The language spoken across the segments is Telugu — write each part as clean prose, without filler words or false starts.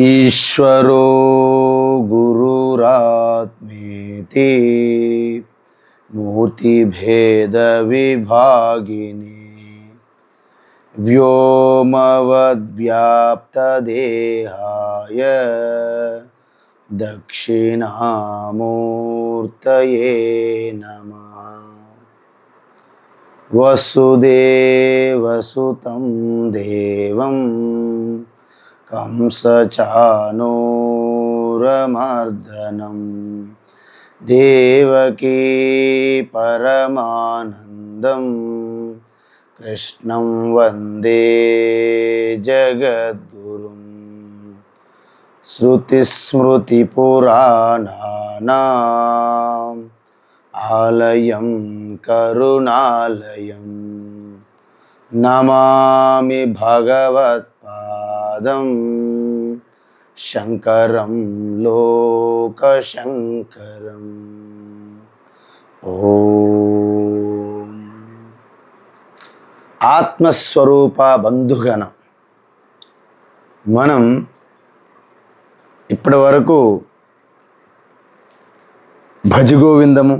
ఈశ్వరో గురురాత్మేతి మూర్తిభేద విభాగిని వ్యోమవద్వ్యాప్తదేహాయ దక్షిణామూర్తయే నమః. వసుదేవసుతం దేవం కంసచానూరమర్దనం దేవకీ పరమానందం కృష్ణం వందే జగద్గురుం. శృతిస్మృతిపురాణానాం ఆలయం కరుణాలయం నమామి భగవత్పాదం శంకరం లోకశంకరం. ఓం ఆత్మస్వరూప బంధుగణ, మనం ఇప్పటి వరకు భజగోవిందము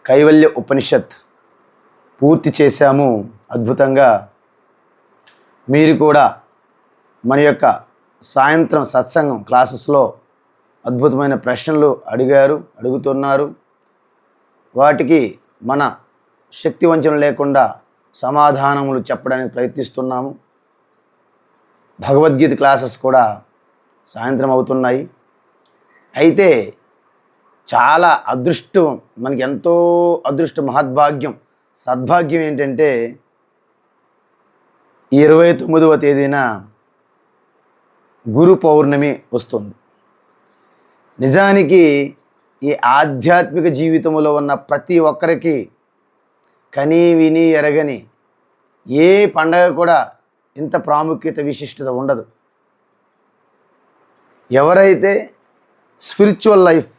కైవల్య ఉపనిషత్ పూర్తి చేశాము. అద్భుతంగా మీరు కూడా మన యొక్క సాయంత్రం సత్సంగం క్లాసెస్లో అద్భుతమైన ప్రశ్నలు అడుగుతున్నారు. వాటికి మన శక్తి వంచన లేకుండా సమాధానములు చెప్పడానికి ప్రయత్నిస్తున్నాము. భగవద్గీత క్లాసెస్ కూడా సాయంత్రం అవుతున్నాయి. అయితే చాలా అదృష్టం, మనకి ఎంతో అదృష్టం, మహద్భాగ్యం, సద్భాగ్యం ఏంటంటే 29వ తేదీన గురు పౌర్ణమి వస్తుంది. నిజానికి ఈ ఆధ్యాత్మిక జీవితంలో ఉన్న ప్రతి ఒక్కరికి కని విని ఎరగని ఏ పండగ కూడా ఇంత ప్రాముఖ్యత విశిష్టత ఉండదు. ఎవరైతే స్పిరిచువల్ లైఫ్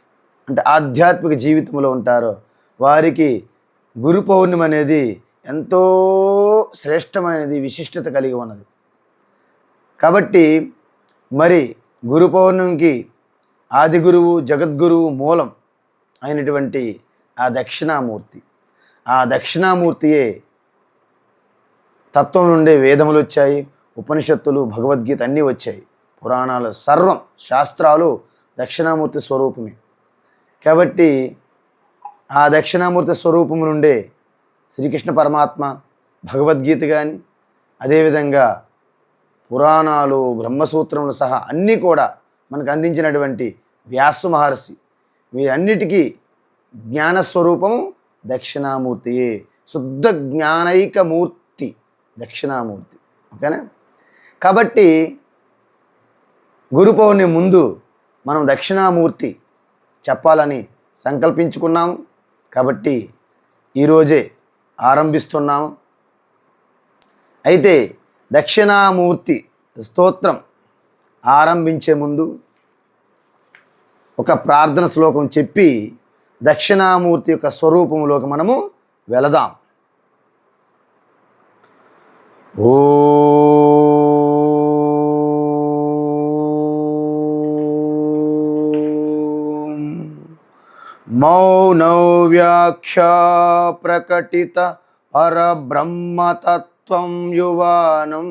అంటే ఆధ్యాత్మిక జీవితంలో ఉంటారో వారికి గురు పౌర్ణమి అనేది ఎంతో శ్రేష్టమైనది, విశిష్టత కలిగి ఉన్నది. కాబట్టి మరి గురు పౌర్ణమికి ఆది గురువు, జగద్గురువు, మూలం అయినటువంటి ఆ దక్షిణామూర్తియే తత్వం నుండే వేదములు వచ్చాయి, ఉపనిషత్తులు, భగవద్గీత అన్నీ వచ్చాయి, పురాణాలు, సర్వం శాస్త్రాలు దక్షిణామూర్తి స్వరూపమే. కాబట్టి ఆ దక్షిణామూర్తి స్వరూపము నుండే శ్రీకృష్ణ పరమాత్మ భగవద్గీత కానీ, అదేవిధంగా పురాణాలు, బ్రహ్మసూత్రములు సహా అన్నీ కూడా మనకు అందించినటువంటి వ్యాస మహర్షి, వీటన్నిటికీ జ్ఞానస్వరూపము దక్షిణామూర్తియే. శుద్ధ జ్ఞానైకమూర్తి దక్షిణామూర్తి. ఓకేనా? కాబట్టి గురు పౌర్ణమి ముందు మనం దక్షిణామూర్తి చెప్పాలని సంకల్పించుకున్నాము. కాబట్టి ఈరోజే ఆరంభిస్తున్నాము. అయితే దక్షిణామూర్తి స్తోత్రం ఆరంభించే ముందు ఒక ప్రార్థన శ్లోకం చెప్పి దక్షిణామూర్తి యొక్క స్వరూపంలోకి మనము వెళదాం. మౌనౌ వ్యాఖ్యా ప్రకటిత పరబ్రహ్మతత్వం యువానం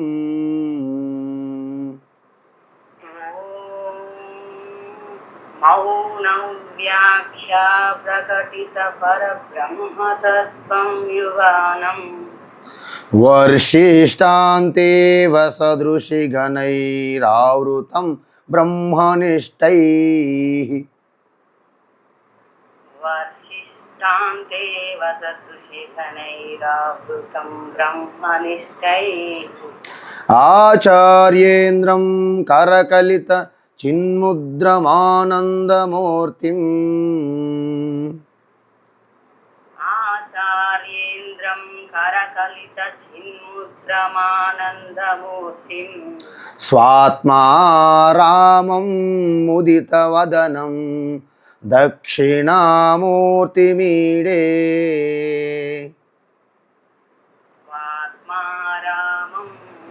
మౌనం వ్యాఖ్యా ప్రకటిత పరబ్రహ్మతత్వం యువానం వర్షిష్టాంతేవ సదృశి గణైరావృతం బ్రహ్మనిష్టైః. వర్షిష్టాంతేవ సదృశి గణైరావృతం బ్రహ్మనిష్టైః. ఆచార్యేంద్రం కరకలిత చిన్ముద్రమానందమూర్తిం. ఆచార్యేంద్రం కరకలిత చిన్ముద్రమానందమూర్తిం. స్వాత్మా రామం ముదితవదనం దక్షిణామూర్తిమీడే. స్వాత్మారామం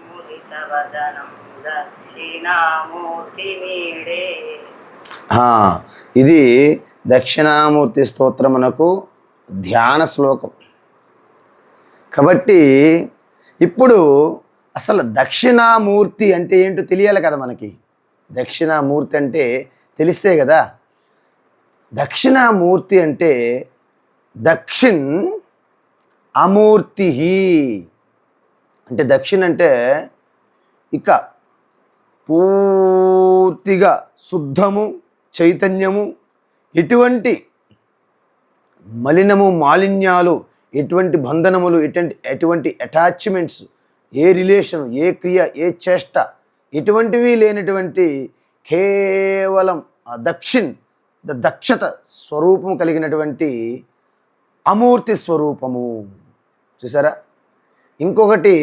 ముదితవదనం దక్షిణ దక్షిణామూర్తి నీడే. ఆ, ఇది దక్షిణామూర్తి స్తోత్రమునకు ధ్యాన శ్లోకం. కాబట్టి ఇప్పుడు అసలు దక్షిణామూర్తి అంటే ఏంటో తెలియాలి కదా మనకి. దక్షిణామూర్తి అంటే తెలిస్తే కదా. దక్షిణామూర్తి అంటే దక్షిణ్ అమూర్తి అంటే దక్షిణ్ అంటే ఇక పూర్తిగా శుద్ధము, చైతన్యము, ఎటువంటి మలినము, మాలిన్యాలు, ఎటువంటి బంధనములు, ఎటువంటి అటాచ్మెంట్స్, ఏ రిలేషను, ఏ క్రియ, ఏ చేష్ట, ఎటువంటివి లేనటువంటి కేవలం దక్షత స్వరూపము కలిగినటువంటి అమూర్తి స్వరూపము. చూసారా? ఇంకొకటి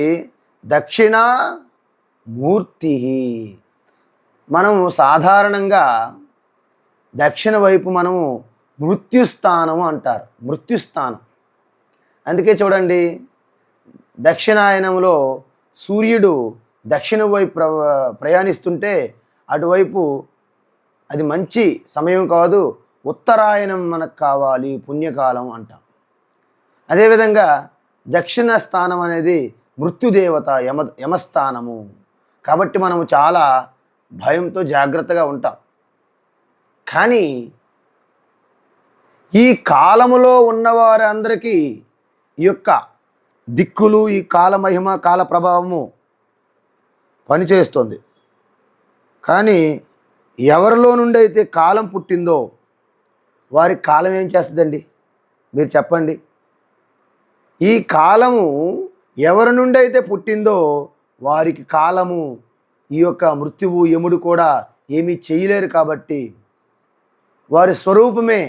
దక్షిణామూర్తి. మనము సాధారణంగా దక్షిణ వైపు మనము మృత్యుస్థానము అంటారు. మృత్యుస్థానం. అందుకే చూడండి, దక్షిణాయనంలో సూర్యుడు దక్షిణ వైపు ప్రయాణిస్తుంటే అటువైపు అది మంచి సమయం కాదు, ఉత్తరాయణం మనకు కావాలి, పుణ్యకాలం అంటాం. అదేవిధంగా దక్షిణ స్థానం అనేది మృత్యుదేవత, యమస్థానము. కాబట్టి మనము చాలా భయంతో జాగ్రత్తగా ఉంటాం. కానీ ఈ కాలములో ఉన్నవారందరికీ ఈ యొక్క దిక్కులు, ఈ కాలమహిమ, కాల ప్రభావము పనిచేస్తుంది. కానీ ఎవరిలో నుండి అయితే కాలం పుట్టిందో వారికి కాలం ఏం చేస్తుందండి? మీరు చెప్పండి. ఈ కాలము ఎవరి నుండి అయితే పుట్టిందో వారికి కాలము, ఈ యొక్క మృత్యువు, యముడు కూడా ఏమీ చేయలేరు. కాబట్టి వారి స్వరూపమే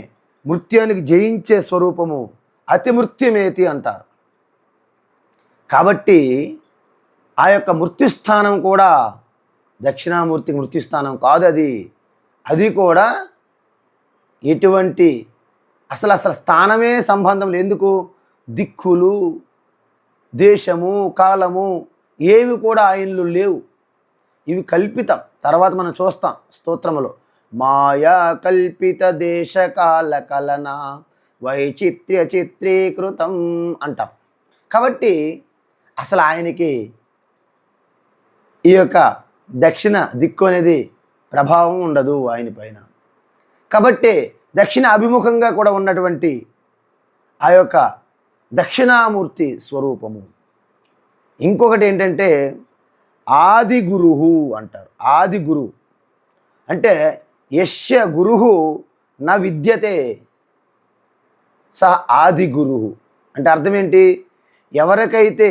మృత్యానికి జయించే స్వరూపము, అతి మృత్యుమేతి అంటారు. కాబట్టి ఆ యొక్క మృత్యుస్థానం కూడా దక్షిణామూర్తికి మృత్యుస్థానం కాదు. అది కూడా ఎటువంటి అసలు స్థానమే సంబంధం లేదు. ఎందుకు? దిక్కులు, దేశము, కాలము ఏవి కూడా ఆయనలో లేవు. ఇవి కల్పితం. తర్వాత మనం చూస్తాం స్తోత్రములో, మాయా కల్పిత దేశ కాల కలన వైచిత్ర్య చిత్రీకృతం అంటాం. కాబట్టి అసలు ఆయనకి ఈ యొక్క దక్షిణ దిక్కు అనేది ప్రభావం ఉండదు ఆయన పైన. కాబట్టి దక్షిణ అభిముఖంగా కూడా ఉన్నటువంటి ఆ యొక్క దక్షిణామూర్తి స్వరూపము. ఇంకొకటి ఏంటంటే ఆది గురువు అంటారు. ఆది గురువు అంటే యస్య గురువు న విద్యతే స ఆది గురువు అంటే అర్థం ఏంటి? ఎవరికైతే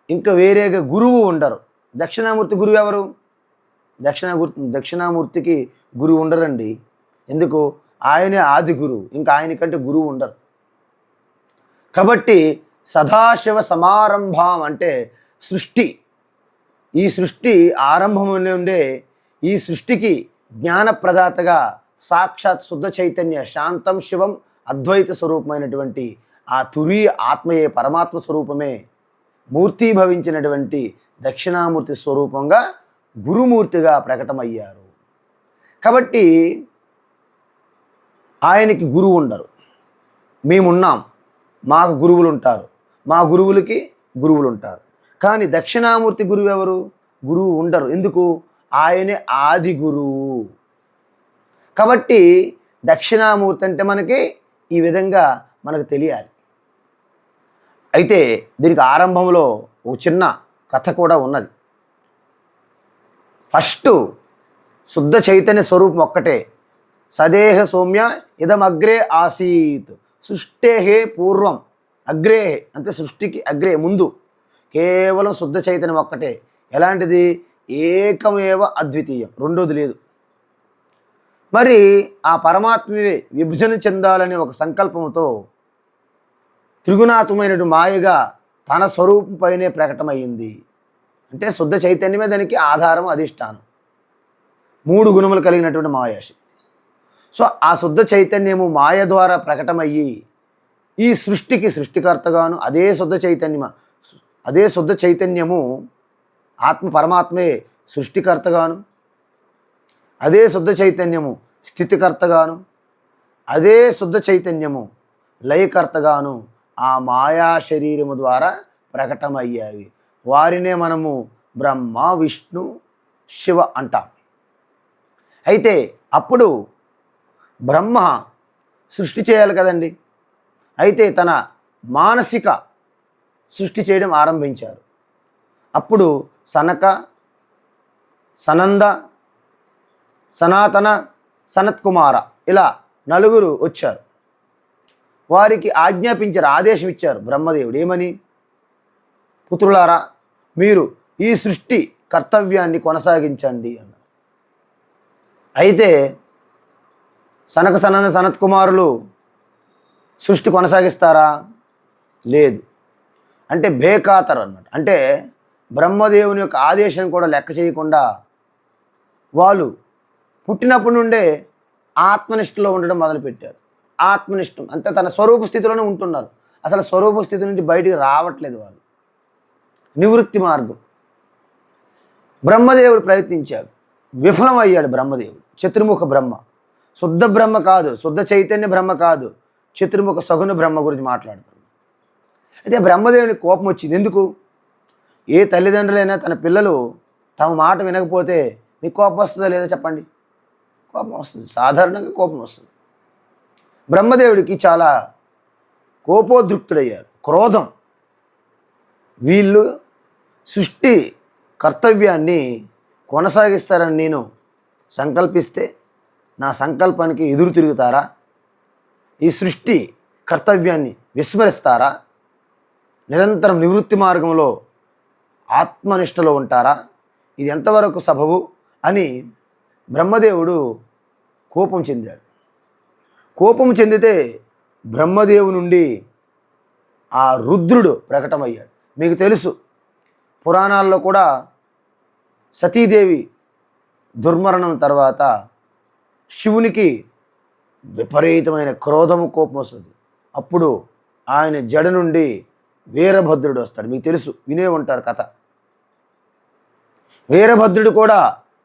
ఇంకా వేరేగా గురువు ఉండరు. దక్షిణామూర్తి గురువు ఎవరు? దక్షిణామూర్తికి గురువు ఉండరండి. ఎందుకు? ఆయనే ఆది గురువు, ఇంకా ఆయనకంటే గురువు ఉండరు. కాబట్టి సదాశివ సమారంభం అంటే సృష్టి. ఈ సృష్టి ఆరంభం నుండే ఈ సృష్టికి జ్ఞానప్రదాతగా సాక్షాత్ శుద్ధ చైతన్య శాంతం శివం అద్వైత స్వరూపమైనటువంటి ఆ తురీయ ఆత్మయే, పరమాత్మ స్వరూపమే మూర్తీభవించినటువంటి దక్షిణామూర్తి స్వరూపంగా గురుమూర్తిగా ప్రకటమయ్యారు. కాబట్టి ఆయనకి గురువు ఉండరు. మేమున్నాం, మాకు గురువులు ఉంటారు, మా గురువులకి గురువులు ఉంటారు. కానీ దక్షిణామూర్తి గురువు ఎవరు? గురువు ఉండరు. ఎందుకు? ఆయనే ఆది గురువు. కాబట్టి దక్షిణామూర్తి అంటే మనకి ఈ విధంగా మనకు తెలియాలి. అయితే దీనికి ఆరంభంలో ఒక చిన్న కథ కూడా ఉన్నది. ఫస్ట్ శుద్ధ చైతన్య స్వరూపం ఒక్కటే. సదేహ సౌమ్య ఇదమగ్రే ఆసీత్ సృష్టేహే పూర్వం. అగ్రే అంటే సృష్టికి అగ్రే ముందు కేవలం శుద్ధ చైతన్యం ఒక్కటే. ఎలాంటిది? ఏకమేవ అద్వితీయం, రెండోది లేదు. మరి ఆ పరమాత్మవే విభజన చెందాలనే ఒక సంకల్పంతో త్రిగుణాత్మైనటు మాయగా తన స్వరూపం పైనే ప్రకటమయ్యింది. అంటే శుద్ధ చైతన్యమే దానికి ఆధారం, అధిష్టానం. 3 గుణములు కలిగినటువంటి మాయాశక్తి. సో ఆ శుద్ధ చైతన్యము మాయ ద్వారా ప్రకటమయ్యి ఈ సృష్టికి సృష్టికర్తగాను అదే శుద్ధ చైతన్యము ఆత్మ పరమాత్మే సృష్టికర్తగాను, అదే శుద్ధ చైతన్యము స్థితికర్తగాను, అదే శుద్ధ చైతన్యము లయకర్తగాను ఆ మాయా శరీరము ద్వారా ప్రకటమయ్యాయి. వారినే మనము బ్రహ్మ, విష్ణు, శివ అంటాం. అయితే అప్పుడు బ్రహ్మ సృష్టి చేయాలి కదండి. అయితే తన మానసిక సృష్టి చేయడం ఆరంభించారు. అప్పుడు సనక, సనంద, సనాతన, సనత్కుమార ఇలా నలుగురు వచ్చారు. వారికి ఆజ్ఞాపించారు, ఆదేశం ఇచ్చారు బ్రహ్మదేవుడు. ఏమని? పుత్రులారా, మీరు ఈ సృష్టి కర్తవ్యాన్ని కొనసాగించండి అన్నారు. అయితే సనక, సనంద, సనత్కుమారులు సృష్టి కొనసాగిస్తారా? లేదు. అంటే బేఖాతరు అన్నమాట. అంటే బ్రహ్మదేవుని యొక్క ఆదేశం కూడా లెక్క చేయకుండా వాళ్ళు పుట్టినప్పటి నుండే ఆత్మనిష్టలో ఉండడం మొదలుపెట్టారు. ఆత్మనిష్టం అంటే తన స్వరూప స్థితిలోనే ఉంటున్నారు. అసలు స్వరూప స్థితి నుంచి బయటికి రావట్లేదు వాళ్ళు. నివృత్తి మార్గం. బ్రహ్మదేవుడు ప్రయత్నించాడు, విఫలమయ్యాడు బ్రహ్మదేవుడు. చతుర్ముఖ బ్రహ్మ, శుద్ధ బ్రహ్మ కాదు, శుద్ధ చైతన్య బ్రహ్మ కాదు, చతుర్ముఖ సగుణ బ్రహ్మ గురించి మాట్లాడుతాడు. అయితే బ్రహ్మదేవునికి కోపం వచ్చింది. ఎందుకు? ఏ తల్లిదండ్రులైనా తన పిల్లలు తమ మాట వినకపోతే మీకు కోపం వస్తుందా లేదా చెప్పండి? కోపం వస్తుంది, సాధారణంగా కోపం వస్తుంది. బ్రహ్మదేవుడికి చాలా కోపోద్రిక్తుడయ్యారు. క్రోధం. వీళ్ళు సృష్టి కర్తవ్యాన్ని కొనసాగిస్తారని నేను సంకల్పిస్తే నా సంకల్పానికి ఎదురు తిరుగుతారా? ఈ సృష్టి కర్తవ్యాన్ని విస్మరిస్తారా? నిరంతరం నివృత్తి మార్గంలో ఆత్మనిష్టలో ఉంటారా? ఇది ఎంతవరకు సబబు అని బ్రహ్మదేవుడు కోపం చెందాడు. కోపం చెందితే బ్రహ్మదేవు నుండి ఆ రుద్రుడు ప్రకటమయ్యాడు. మీకు తెలుసు, పురాణాల్లో కూడా సతీదేవి దుర్మరణం తర్వాత శివునికి విపరీతమైన క్రోధము, కోపం వస్తుంది. అప్పుడు ఆయన జడ నుండి వీరభద్రుడు వస్తాడు. మీకు తెలుసు, వినే ఉంటారు కథ. వీరభద్రుడు కూడా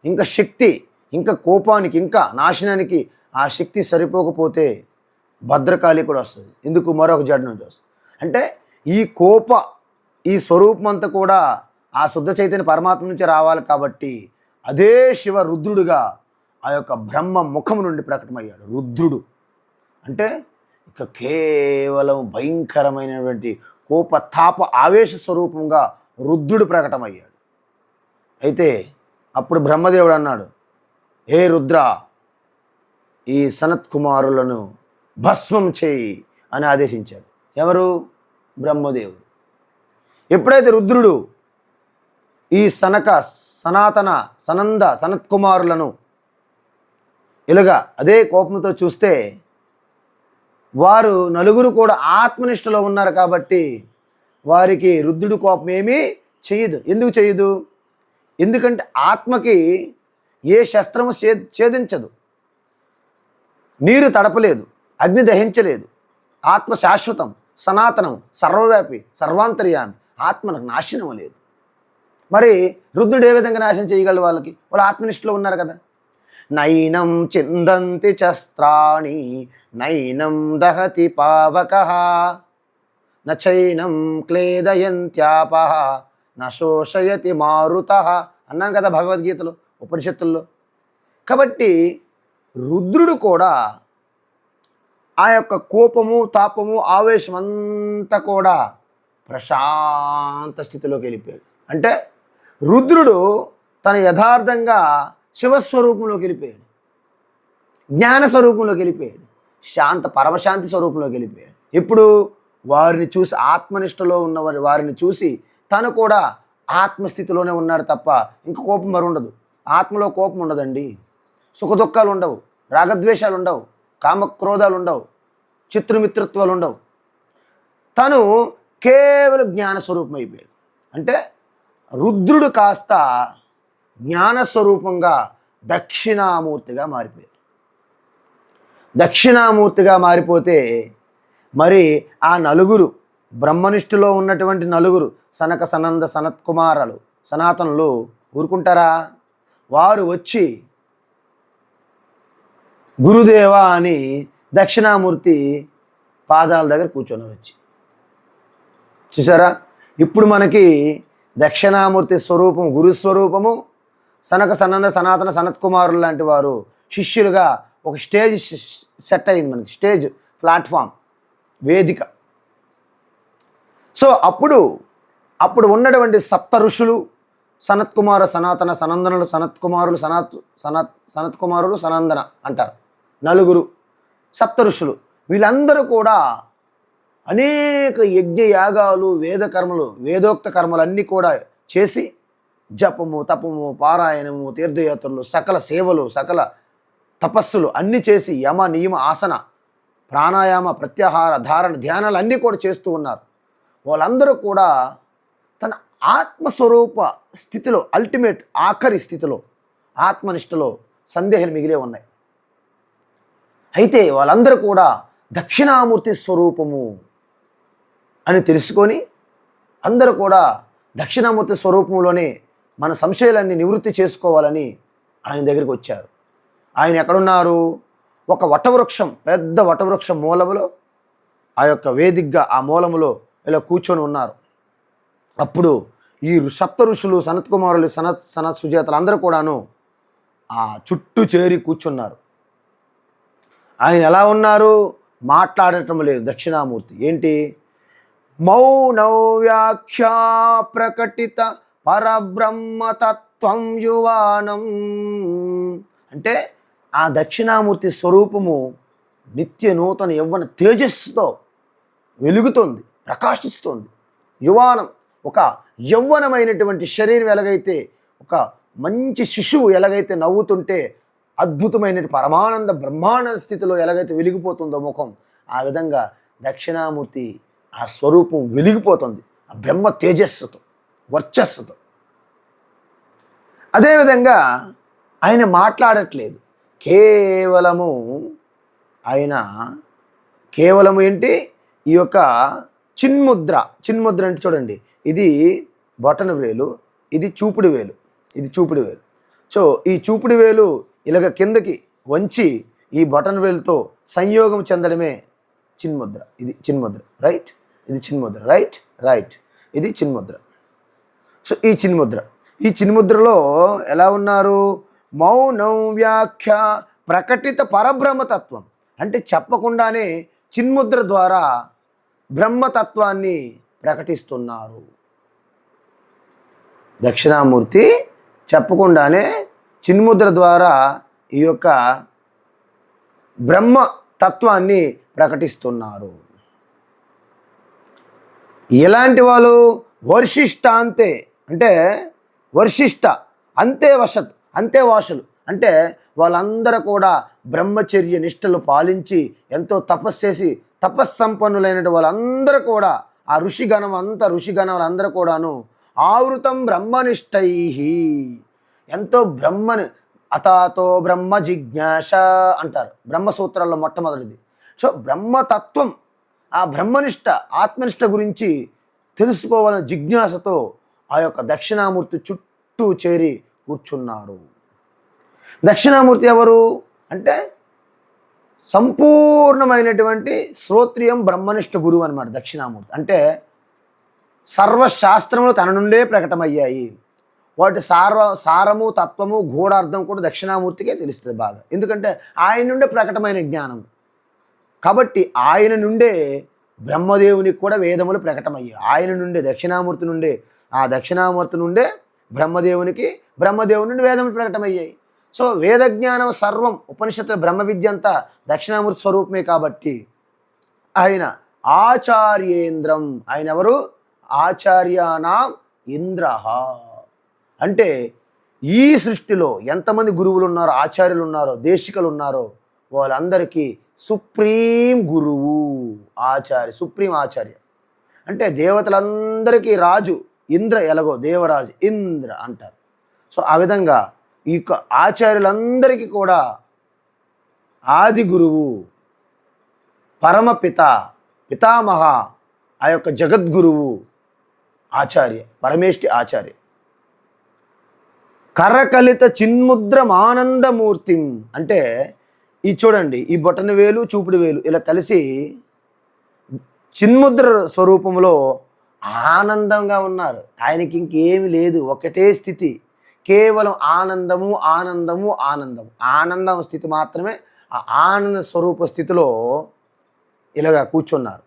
ఇంకా శక్తి, ఇంకా కోపానికి, ఇంకా నాశనానికి ఆ శక్తి సరిపోకపోతే భద్రకాళి కూడా వస్తుంది. ఎందుకు? మరొక జడ నుంచి వస్తుంది. అంటే ఈ స్వరూపం అంతా కూడా ఆ శుద్ధ చైతన్య పరమాత్మ నుంచి రావాలి. కాబట్టి అదే శివ రుద్రుడుగా ఆ యొక్క బ్రహ్మ ముఖం నుండి ప్రకటమయ్యాడు. రుద్రుడు అంటే ఇక కేవలం భయంకరమైనటువంటి కోప, తాప, ఆవేశ స్వరూపంగా రుద్రుడు ప్రకటమయ్యాడు. అయితే అప్పుడు బ్రహ్మదేవుడు అన్నాడు, హే రుద్ర, ఈ సనత్ కుమారులను భస్మం చేయి అని ఆదేశించాడు. ఎవరు? బ్రహ్మదేవుడు. ఎప్పుడైతే రుద్రుడు ఈ సనక, సనాతన, సనంద, సనత్కుమారులను ఇలాగా అదే కోపంతో చూస్తే వారు నలుగురు కూడా ఆత్మనిష్టలో ఉన్నారు. కాబట్టి వారికి రుద్రుడు కోపం ఏమీ చేయదు. ఎందుకు చేయదు? ఎందుకంటే ఆత్మకి ఏ శస్త్రము ఛేదించదు, నీరు తడపలేదు, అగ్ని దహించలేదు. ఆత్మ శాశ్వతం, సనాతనం, సర్వవ్యాపి, సర్వాంతర్యామి. ఆత్మకు నాశనం లేదు. మరి రుద్రుడు ఏ విధంగా నాశనం చేయగలరు? వాళ్ళు ఆత్మనిష్టలో ఉన్నారు కదా. నైనం చిందంతి శస్త్రాణి నైనం దహతి పావకః నచైనం క్లేదయంత్యాపః నశోషయతి మారుతః అన్నాం కదా భగవద్గీతలో, ఉపనిషత్తుల్లో. కాబట్టి రుద్రుడు కూడా ఆ యొక్క కోపము, తాపము, ఆవేశం అంతా కూడా ప్రశాంత స్థితిలోకి వెళ్ళిపోయాడు. అంటే రుద్రుడు తన యథార్థంగా శివస్వరూపంలోకి వెళ్ళిపోయాడు, జ్ఞాన స్వరూపంలోకి వెళ్ళిపోయాడు, పరమశాంతి స్వరూపంలోకి వెళ్ళిపోయాడు. ఇప్పుడు వారిని చూసి, ఆత్మనిష్టలో ఉన్న వారిని చూసి తను కూడా ఆత్మస్థితిలోనే ఉన్నాడు తప్ప ఇంక కోపం మరి ఉండదు. ఆత్మలో కోపం ఉండదండి. సుఖదుఖాలు ఉండవు, రాగద్వేషాలు ఉండవు, కామక్రోధాలు ఉండవు, చిత్రమిత్రత్వాలు ఉండవు. తను కేవలం జ్ఞానస్వరూపం అయిపోయాడు. అంటే రుద్రుడు కాస్త జ్ఞానస్వరూపంగా దక్షిణామూర్తిగా మారిపోయాడు. దక్షిణామూర్తిగా మారిపోతే మరి ఆ నలుగురు బ్రహ్మనిష్ఠులో ఉన్నటువంటి నలుగురు సనక, సనంద, సనత్కుమారులు, సనాతనులు ఊరుకుంటారా? వారు వచ్చి గురుదేవా అని దక్షిణామూర్తి పాదాల దగ్గర కూర్చొని వచ్చి చూసారా? ఇప్పుడు మనకి దక్షిణామూర్తి స్వరూపం గురుస్వరూపము, సనక సనంద సనాతన సనత్ కుమారులు లాంటి వారు శిష్యులుగా ఒక స్టేజ్ సెట్ అయింది మనకి, స్టేజ్ ప్లాట్ఫామ్ వేదిక. సో అప్పుడు ఉన్నటువంటి సప్త ఋషులు సనత్కుమార సనాతన సనందనులు సనత్కుమారులు సనత్కుమారులు సనందన అంటారు, నలుగురు సప్త ఋషులు. వీళ్ళందరూ కూడా అనేక యజ్ఞ యాగాలు వేదోక్త కర్మలు అన్నీ కూడా చేసి జపము తపము పారాయణము తీర్థయాత్రలు సకల సేవలు సకల తపస్సులు అన్నీ చేసి యమ నియమ ఆసన ప్రాణాయామ ప్రత్యాహార ధారణ ధ్యానాలు అన్నీ కూడా చేస్తూ ఉన్నారు. వాళ్ళందరూ కూడా తన ఆత్మస్వరూప స్థితిలో అల్టిమేట్ ఆఖరి స్థితిలో ఆత్మనిష్టలో సందేహాలు మిగిలే ఉన్నాయి. అయితే వాళ్ళందరూ కూడా దక్షిణామూర్తి స్వరూపము అని తెలుసుకొని అందరూ కూడా దక్షిణామూర్తి స్వరూపంలోనే మన సంశయాలన్నీ నివృత్తి చేసుకోవాలని ఆయన దగ్గరికి వచ్చారు. ఆయన ఎక్కడున్నారు? ఒక వటవృక్షం, పెద్ద వటవృక్షం మూలములో ఆ యొక్క వేదికగా ఆ మూలములో ఇలా కూర్చొని ఉన్నారు. అప్పుడు ఈ సప్త ఋషులు సనత్కుమారులు సనత్ సుజాతలు అందరూ కూడాను ఆ చుట్టూ చేరి కూర్చున్నారు. ఆయన ఎలా ఉన్నారు? మాట్లాడటం లేదు దక్షిణామూర్తి. ఏంటి? మౌనౌ వ్యాఖ్యా ప్రకటిత పరబ్రహ్మతత్వం యువానం. అంటే ఆ దక్షిణామూర్తి స్వరూపము నిత్య నూతన యవ్వన తేజస్సుతో వెలుగుతోంది, ప్రకాశిస్తోంది. యువానం, ఒక యవ్వనమైనటువంటి శరీరం ఎలాగైతే ఒక మంచి శిశువు ఎలాగైతే నవ్వుతుంటే అద్భుతమైన పరమానంద బ్రహ్మానంద స్థితిలో ఎలాగైతే వెలిగిపోతుందో ముఖం, ఆ విధంగా దక్షిణామూర్తి ఆ స్వరూపం వెలిగిపోతుంది ఆ బ్రహ్మ తేజస్సుతో, వర్చస్సుతో. అదేవిధంగా ఆయన మాట్లాడట్లేదు, కేవలము ఏంటి? ఈ యొక్క చిన్ముద్ర అంటే చూడండి, ఇది బొటన వేలు, ఇది చూపుడు వేలు, సో ఈ చూపుడు వేలు ఇలాగ కిందకి వంచి ఈ బొటన వేలుతో సంయోగం చెందడమే చిన్ముద్ర. ఇది చిన్ముద్ర, రైట్? ఇది చిన్ముద్ర, రైట్? ఇది చిన్ముద్ర. సో ఈ చిన్ముద్రలో ఎలా ఉన్నారు? మౌనం వ్యాఖ్య ప్రకటిత పరబ్రహ్మతత్వం. అంటే చెప్పకుండానే చిన్ముద్ర ద్వారా బ్రహ్మతత్వాన్ని ప్రకటిస్తున్నారు. దక్షిణామూర్తి చెప్పకుండానే చిన్ముద్ర ద్వారా ఈ యొక్క బ్రహ్మతత్వాన్ని ప్రకటిస్తున్నారు. ఎలాంటి వాళ్ళు? వర్షిష్టాంతే, అంటే వర్షిష్ట అంతే వాసులు, అంటే వాళ్ళందరూ కూడా బ్రహ్మచర్య నిష్టలు పాలించి ఎంతో తపస్సు చేసి తపస్సంపన్నులైన వాళ్ళందరూ కూడా ఆ ఋషిగణం అందరూ కూడాను ఆవృతం బ్రహ్మనిష్టై, ఎంతో బ్రహ్మని అతాతో బ్రహ్మ జిజ్ఞాస అంటారు బ్రహ్మసూత్రాల్లో మొట్టమొదటిది. సో బ్రహ్మతత్వం, ఆ బ్రహ్మనిష్ట ఆత్మనిష్ట గురించి తెలుసుకోవాలని జిజ్ఞాసతో ఆ యొక్క దక్షిణామూర్తి చుట్టూ చేరి కూర్చున్నారు. దక్షిణామూర్తి ఎవరు అంటే సంపూర్ణమైనటువంటి శ్రోత్రియం బ్రహ్మనిష్ట గురువు అన్నమాట దక్షిణామూర్తి. అంటే సర్వశాస్త్రములు తన నుండే ప్రకటమయ్యాయి. వాటి సారము తత్వము గూఢార్థం కూడా దక్షిణామూర్తికే తెలుస్తుంది బాగా, ఎందుకంటే ఆయన నుండే ప్రకటమైన జ్ఞానం కాబట్టి. ఆయన నుండే బ్రహ్మదేవునికి కూడా వేదములు ప్రకటమయ్యాయి. ఆయన నుండే దక్షిణామూర్తి నుండే బ్రహ్మదేవుని నుండి వేదములు ప్రకటమయ్యాయి. సో వేదజ్ఞానం సర్వం ఉపనిషత్తుల బ్రహ్మ విద్య అంతా దక్షిణామూర్తి స్వరూపమే కాబట్టి ఆయన ఆచార్యేంద్రం. ఆయన ఎవరు? ఆచార్యానాం ఇంద్ర. అంటే ఈ సృష్టిలో ఎంతమంది గురువులు ఉన్నారో, ఆచార్యులు ఉన్నారో, దేశికలు ఉన్నారో వాళ్ళందరికీ సుప్రీం గురువు సుప్రీం ఆచార్య. అంటే దేవతలందరికీ రాజు ఇంద్ర, ఎలాగో దేవరాజు ఇంద్ర అంటారు. సో ఆ విధంగా ఈ ఆచార్యులందరికీ కూడా ఆది గురువు, పరమపిత, పితామహ, ఆ యొక్క జగద్గురువు ఆచార్య, పరమేష్టి ఆచార్య. కరకలిత చిన్ముద్రమానందమూర్తిం అంటే ఈ చూడండి, ఈ బొటన వేలు చూపుడు వేలు ఇలా కలిసి చిన్ముద్ర స్వరూపంలో ఆనందంగా ఉన్నారు. ఆయనకి ఇంకేమి లేదు, ఒకటే స్థితి, కేవలం ఆనందము ఆనందము ఆనందం. ఆనందం స్థితి మాత్రమే. ఆ ఆనంద స్వరూప స్థితిలో ఇలాగా కూర్చున్నారు.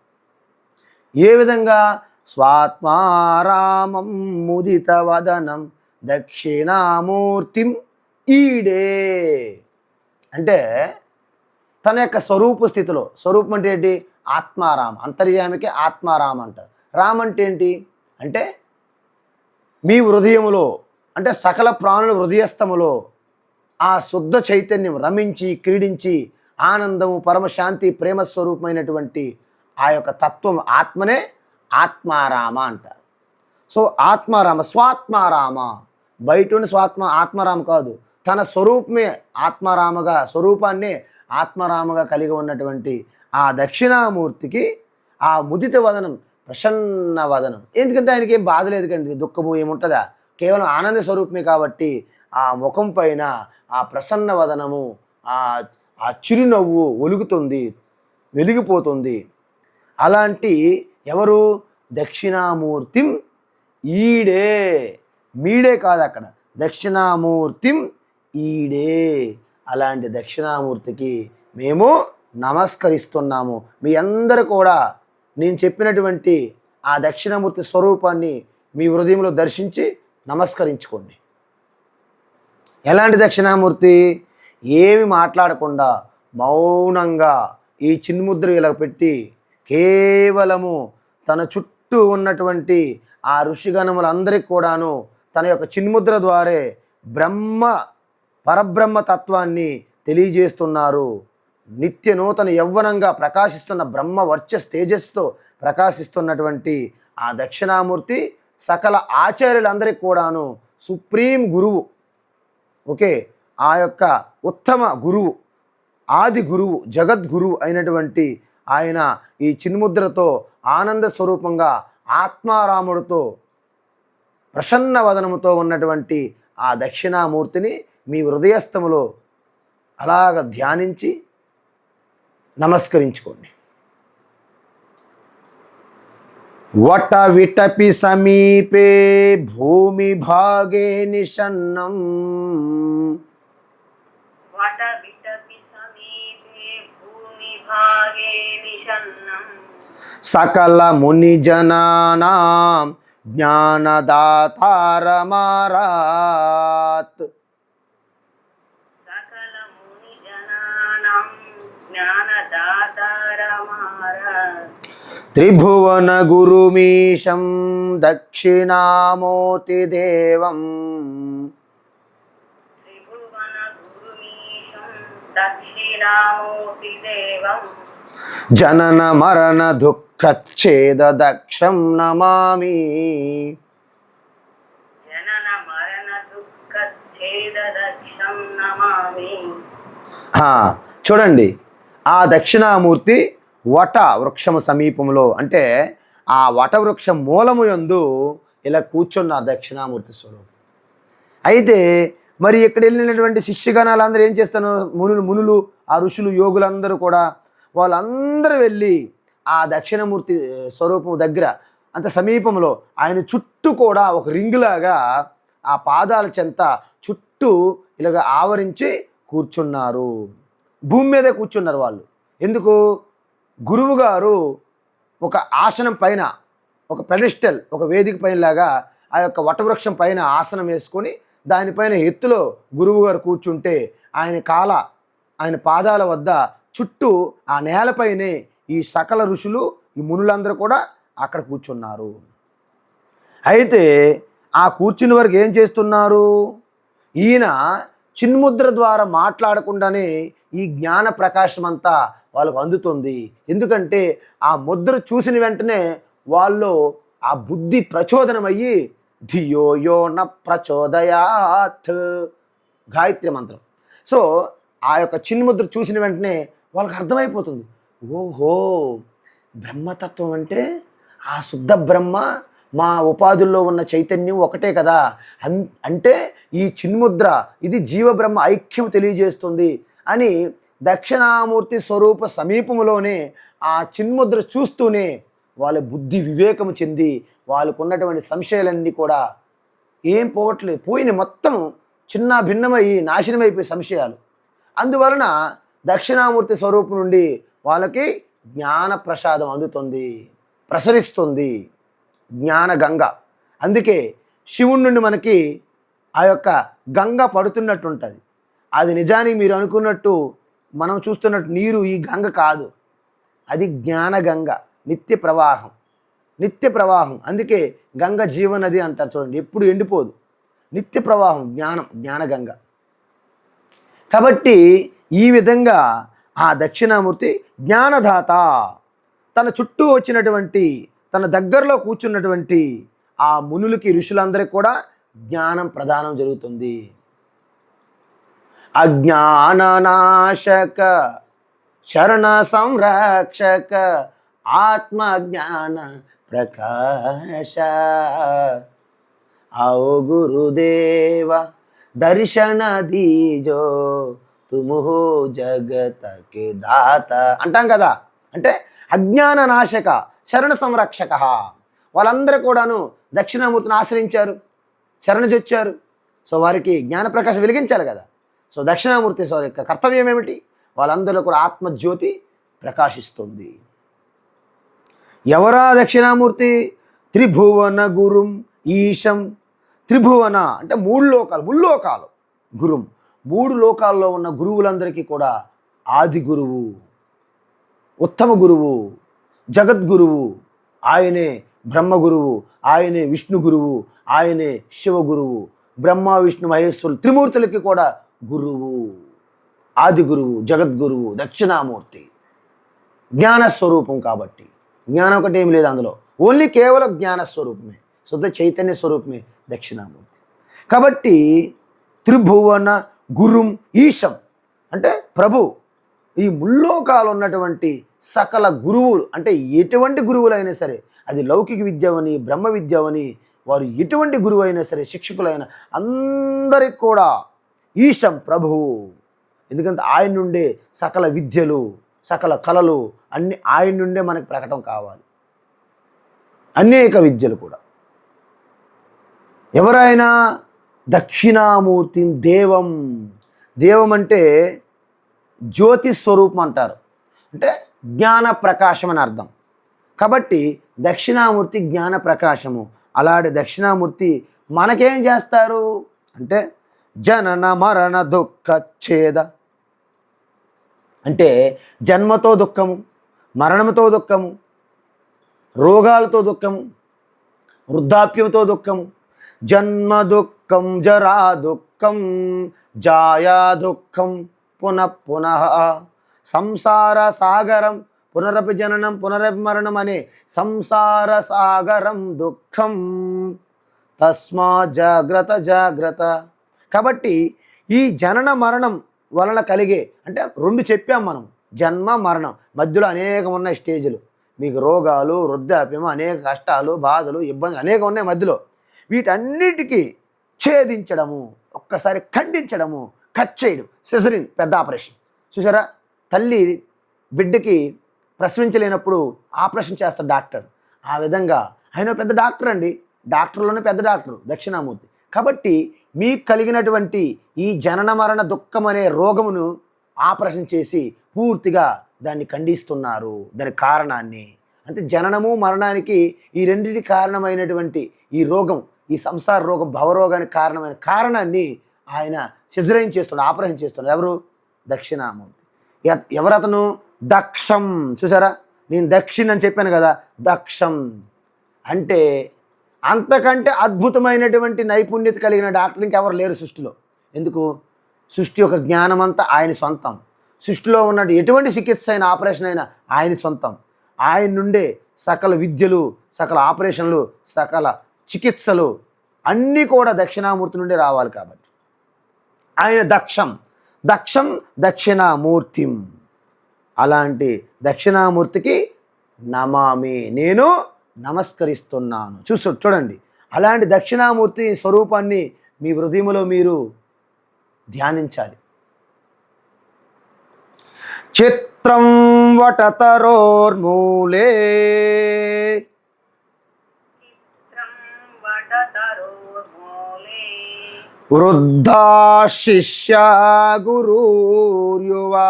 ఏ విధంగా? స్వాత్మారామం ముదిత వదనం దక్షిణామూర్తిం ఈడే అంటే తన యొక్క స్వరూప స్థితిలో. స్వరూపం అంటే ఏంటి? ఆత్మారామ. అంతర్యామికి ఆత్మారామ అంటారు. రామ్ అంటే ఏంటి అంటే మీ హృదయములో, అంటే సకల ప్రాణుల హృదయస్థములో ఆ శుద్ధ చైతన్యం రమించి క్రీడించి ఆనందము పరమశాంతి ప్రేమ స్వరూపమైనటువంటి ఆ యొక్క తత్వం ఆత్మనే ఆత్మారామ అంటారు. సో ఆత్మారామ, స్వాత్మారామ. బయట ఉండి ఆత్మారామ కాదు, తన స్వరూపమే ఆత్మారామగా, స్వరూపాన్నే ఆత్మారామగా కలిగి ఉన్నటువంటి ఆ దక్షిణామూర్తికి ఆ ముదిత వదనం, ప్రసన్న వదనం. ఎందుకంటే ఆయనకి ఏం బాధ లేదు కండి, దుఃఖము ఏముంటుందా? కేవలం ఆనంద స్వరూపమే కాబట్టి ఆ ముఖం పైన ఆ ప్రసన్న వదనము, ఆ చిరునవ్వు ఒలుగుతుంది, వెలిగిపోతుంది. అలాంటి ఎవరు? దక్షిణామూర్తిం ఈడే. మీడే కాదు అక్కడ, దక్షిణామూర్తిం ఈడే. అలాంటి దక్షిణామూర్తికి మేము నమస్కరిస్తున్నాము. మీ అందరూ కూడా నేను చెప్పినటువంటి ఆ దక్షిణామూర్తి స్వరూపాన్ని మీ హృదయంలో దర్శించి నమస్కరించుకోండి. ఎలాంటి దక్షిణామూర్తి? ఏమి మాట్లాడకుండా మౌనంగా ఈ చిన్ముద్ర ఇలా పెట్టి కేవలము తన చుట్టూ ఉన్నటువంటి ఆ ఋషిగణములందరికీ కూడాను తన యొక్క చిన్ముద్ర ద్వారే పరబ్రహ్మ తత్వాన్ని తెలియజేస్తున్నారు. నిత్య నూతన యవ్వనంగా ప్రకాశిస్తున్న బ్రహ్మ వర్చస్ తేజస్తో ప్రకాశిస్తున్నటువంటి ఆ దక్షిణామూర్తి సకల ఆచార్యులందరికీ కూడాను సుప్రీం గురువు. ఓకే, ఆ యొక్క ఉత్తమ గురువు, ఆది గురువు, జగద్గురువు అయినటువంటి ఆయన ఈ చిన్ముద్రతో ఆనంద స్వరూపంగా ఆత్మారాముడితో ప్రసన్న వదనముతో ఉన్నటువంటి ఆ దక్షిణామూర్తిని మీ హృదయస్థములో అలాగ ధ్యానించి నమస్కరించుకోండి. వట విటపి సమీపే భూమి భాగే నిషన్నం వట విటపి సమీపే భూమి భాగే నిషన్నం సకల ముని జనానాం జ్ఞానదాతారమారాత్ సకల ముని జనానాం జ్ఞానదాతారమారాత్ త్రిభువన గురుమీశం దక్షిణామూర్తి దేవం త్రిభువన గురుమీశం దక్షిణామూర్తి దేవం జనన మరణ దుఃఖచ్ఛేద దక్షం నమామి. జనన మరణ దుఃఖచ్ఛేద దక్షం నమామి. చూడండి, ఆ దక్షిణామూర్తి వట వృక్షము సమీపంలో, అంటే ఆ వట వృక్షం మూలము యందు ఇలా కూర్చున్న దక్షిణామూర్తి స్వరూపం. అయితే మరి ఇక్కడ వెళ్ళినటువంటి శిష్యగణాలందరూ ఏం చేస్తున్నారు? మునులు ఆ ఋషులు యోగులందరూ కూడా వాళ్ళందరూ వెళ్ళి ఆ దక్షిణమూర్తి స్వరూపం దగ్గర అంత సమీపంలో ఆయన చుట్టూ కూడా ఒక రింగులాగా ఆ పాదాల చెంత చుట్టూ ఇలాగ ఆవరించి కూర్చున్నారు. భూమి మీదే కూర్చున్నారు వాళ్ళు. ఎందుకు? గురువు గారు ఒక ఆసనం పైన, ఒక పెడెస్టల్, ఒక వేదిక పైన లాగా ఆ యొక్క వటవృక్షం పైన ఆసనం వేసుకొని దానిపైన ఎత్తులో గురువు గారు కూర్చుంటే ఆయన పాదాల వద్ద చుట్టూ ఆ నేలపైనే ఈ సకల ఋషులు, ఈ మునులందరూ కూడా అక్కడ కూర్చున్నారు. అయితే ఆ కూర్చుని వరకు ఏం చేస్తున్నారు? ఈయన చిన్ముద్ర ద్వారా మాట్లాడకుండానే ఈ జ్ఞాన ప్రకాశం అంతా వాళ్ళకు అందుతుంది. ఎందుకంటే ఆ ముద్ర చూసిన వెంటనే వాళ్ళు ఆ బుద్ధి ప్రచోదనమయ్యి ధియో యో న ప్రచోదయాత్ గాయత్రి మంత్రం. సో ఆ యొక్క చిన్ముద్ర చూసిన వెంటనే వాళ్ళకి అర్థమైపోతుంది, ఓహో బ్రహ్మతత్వం అంటే ఆ శుద్ధ బ్రహ్మ మా ఉపాధుల్లో ఉన్న చైతన్యం ఒకటే కదా. అంటే ఈ చిన్ముద్ర ఇది జీవబ్రహ్మ ఐక్యం తెలియజేస్తుంది అని దక్షిణామూర్తి స్వరూప సమీపంలోనే ఆ చిన్ముద్ర చూస్తూనే వాళ్ళ బుద్ధి వివేకము చెంది వాళ్ళకు ఉన్నటువంటి సంశయాలన్నీ కూడా ఏం పోవట్లేదు, పోయిన మొత్తం చిన్న భిన్నమై నాశనమైపోయే సంశయాలు. అందువలన దక్షిణామూర్తి స్వరూపం నుండి వాళ్ళకి జ్ఞాన ప్రసాదం అందుతుంది, ప్రసరిస్తుంది జ్ఞాన గంగ. అందుకే శివుడి నుండి మనకి ఆ యొక్క గంగ పడుతున్నట్టు ఉంటుంది. అది నిజానికి మీరు అనుకున్నట్టు మనం చూస్తున్నట్టు నీరు ఈ గంగ కాదు, అది జ్ఞాన గంగ, నిత్య ప్రవాహం, నిత్య ప్రవాహం. అందుకే గంగ జీవనది అంటారు చూడండి, ఎప్పుడు ఎండిపోదు, నిత్య ప్రవాహం, జ్ఞానగంగ. కాబట్టి ఈ విధంగా ఆ దక్షిణామూర్తి జ్ఞానదాత. తన చుట్టూ వచ్చినటువంటి, తన దగ్గరలో కూర్చున్నటువంటి ఆ మునులకి, ఋషులందరికీ కూడా జ్ఞానం ప్రదానం జరుగుతుంది. అజ్ఞాననాశక శరణ సంరక్షక ఆత్మజ్ఞాన ప్రకాశ आओ गुरुदेव దర్శన దీజో తుముహో జగత కే దాత అంటాం కదా. అంటే అజ్ఞాన నాశక శరణ సంరక్షక. వాళ్ళందరూ కూడాను దక్షిణామూర్తిని ఆశ్రయించారు, శరణజొచ్చారు. సో వారికి జ్ఞానప్రకాశం వెలిగించాలి కదా. సో దక్షిణామూర్తి వారి యొక్క కర్తవ్యం ఏమిటి? వాళ్ళందరూ కూడా ఆత్మజ్యోతి ప్రకాశిస్తుంది. ఎవరా దక్షిణామూర్తి? త్రిభువన గురుం ఈశం. త్రిభువన అంటే మూడు లోకాలు, ముల్లోకాలు గురుం. మూడు లోకాల్లో ఉన్న గురువులందరికీ కూడా ఆది గురువు, ఉత్తమ గురువు, జగద్గురువు ఆయనే. బ్రహ్మ గురువు ఆయనే, విష్ణు గురువు ఆయనే, శివ గురువు. బ్రహ్మ విష్ణు మహేశ్వరులు త్రిమూర్తులకి కూడా గురువు, ఆది గురువు, జగద్గురువు దక్షిణామూర్తి. జ్ఞానస్వరూపం కాబట్టి జ్ఞానం ఒకటి ఏమి లేదు అందులో, ఓన్లీ కేవలం జ్ఞానస్వరూపమే, శుద్ధ చైతన్య స్వరూపమే దక్షిణామూర్తి. కాబట్టి త్రిభువన గురుం ఈశం అంటే ప్రభు. ఈ ముల్లోకాలు ఉన్నటువంటి సకల గురువులు, అంటే ఎటువంటి గురువులైనా సరే, అది లౌకిక విద్యవని, బ్రహ్మ విద్యవని, వారు ఎటువంటి గురువు అయినా సరే, శిక్షకులైన అందరికి కూడా ఈశం ప్రభువు. ఎందుకంటే ఆయన నుండే సకల విద్యలు, సకల కళలు అన్ని ఆయన నుండే మనకు ప్రకటన కావాలి, అనేక విద్యలు కూడా. ఎవరైనా దక్షిణామూర్తి దేవం. దేవం అంటే జ్యోతి స్వరూపం అంటారు, అంటే జ్ఞాన ప్రకాశం అని అర్థం. కాబట్టి దక్షిణామూర్తి జ్ఞాన ప్రకాశము. అలాంటి దక్షిణామూర్తి మనకేం చేస్తారు అంటే జనన మరణ దుఃఖ ఛేద. అంటే జన్మతో దుఃఖము, మరణంతో దుఃఖము, రోగాలతో దుఃఖము, వృద్ధాప్యంతో దుఃఖము, జన్మ దుఃఖం, జరా దుఃఖం, జాయా దుఃఖం, పునః పునః సంసార సాగరం, పునరపి జననం పునరపి మరణం అనే సంసార సాగరం దుఃఖం, తస్మా జాగ్రత్త జాగ్రత్త. కాబట్టి ఈ జనన మరణం వలన కలిగే, అంటే రెండు చెప్పాం మనం, జన్మ మరణం, మధ్యలో అనేకం ఉన్నాయి స్టేజ్లు. మీకు రోగాలు, వృద్ధాప్యము, అనేక కష్టాలు, బాధలు, ఇబ్బందులు అనేకం ఉన్నాయి మధ్యలో. వీటన్నిటికీ ఛేదించడము, ఒక్కసారి ఖండించడము, కట్ చేయడం, సిజరిన్ పెద్ద ఆపరేషన్. చూసారా, తల్లి బిడ్డకి ప్రసవించలేనప్పుడు ఆపరేషన్ చేస్తారు డాక్టర్. ఆ విధంగా ఆయన పెద్ద డాక్టర్ అండి, డాక్టర్లోనే పెద్ద డాక్టర్ దక్షిణామూర్తి. కాబట్టి మీకు కలిగినటువంటి ఈ జనన మరణ దుఃఖం అనే రోగమును ఆపరేషన్ చేసి పూర్తిగా దాన్ని ఖండిస్తున్నారు, దాని కారణాన్ని. అంటే జననము మరణానికి ఈ రెండింటి కారణమైనటువంటి ఈ రోగం, ఈ సంసార రోగం, భవరోగానికి కారణమైన కారణాన్ని ఆయన సిజరైన్ చేస్తున్నారు, ఆపరేషన్ చేస్తున్నారు. ఎవరు? దక్షిణామూర్తి. ఎవరతను? దక్షం. చూసారా, నేను దక్షిణ్ అని చెప్పాను కదా, దక్షం అంటే అంతకంటే అద్భుతమైనటువంటి నైపుణ్యత కలిగిన డాక్టర్లు ఇంకెవరు లేరు సృష్టిలో. ఎందుకు? సృష్టి యొక్క జ్ఞానం అంతా ఆయన సొంతం. సృష్టిలో ఉన్న ఎటువంటి చికిత్స అయినా, ఆపరేషన్ అయినా ఆయన సొంతం. ఆయన నుండే సకల విద్యలు, సకల ఆపరేషన్లు, సకల చికిత్సలు అన్నీ కూడా దక్షిణామూర్తి నుండి రావాలి. కాబట్టి ఆయన దక్షం. దక్షం దక్షిణామూర్తిం. అలాంటి దక్షిణామూర్తికి నమామి, నేను నమస్కరిస్తున్నాను. చూడండి, అలాంటి దక్షిణామూర్తి స్వరూపాన్ని మీ హృదయంలో మీరు ధ్యానించాలి. చిత్రం వటతరోర్మూలే చిత్రం వటతరోర్మూలే వృద్ధా శిష్య గురుర్యువా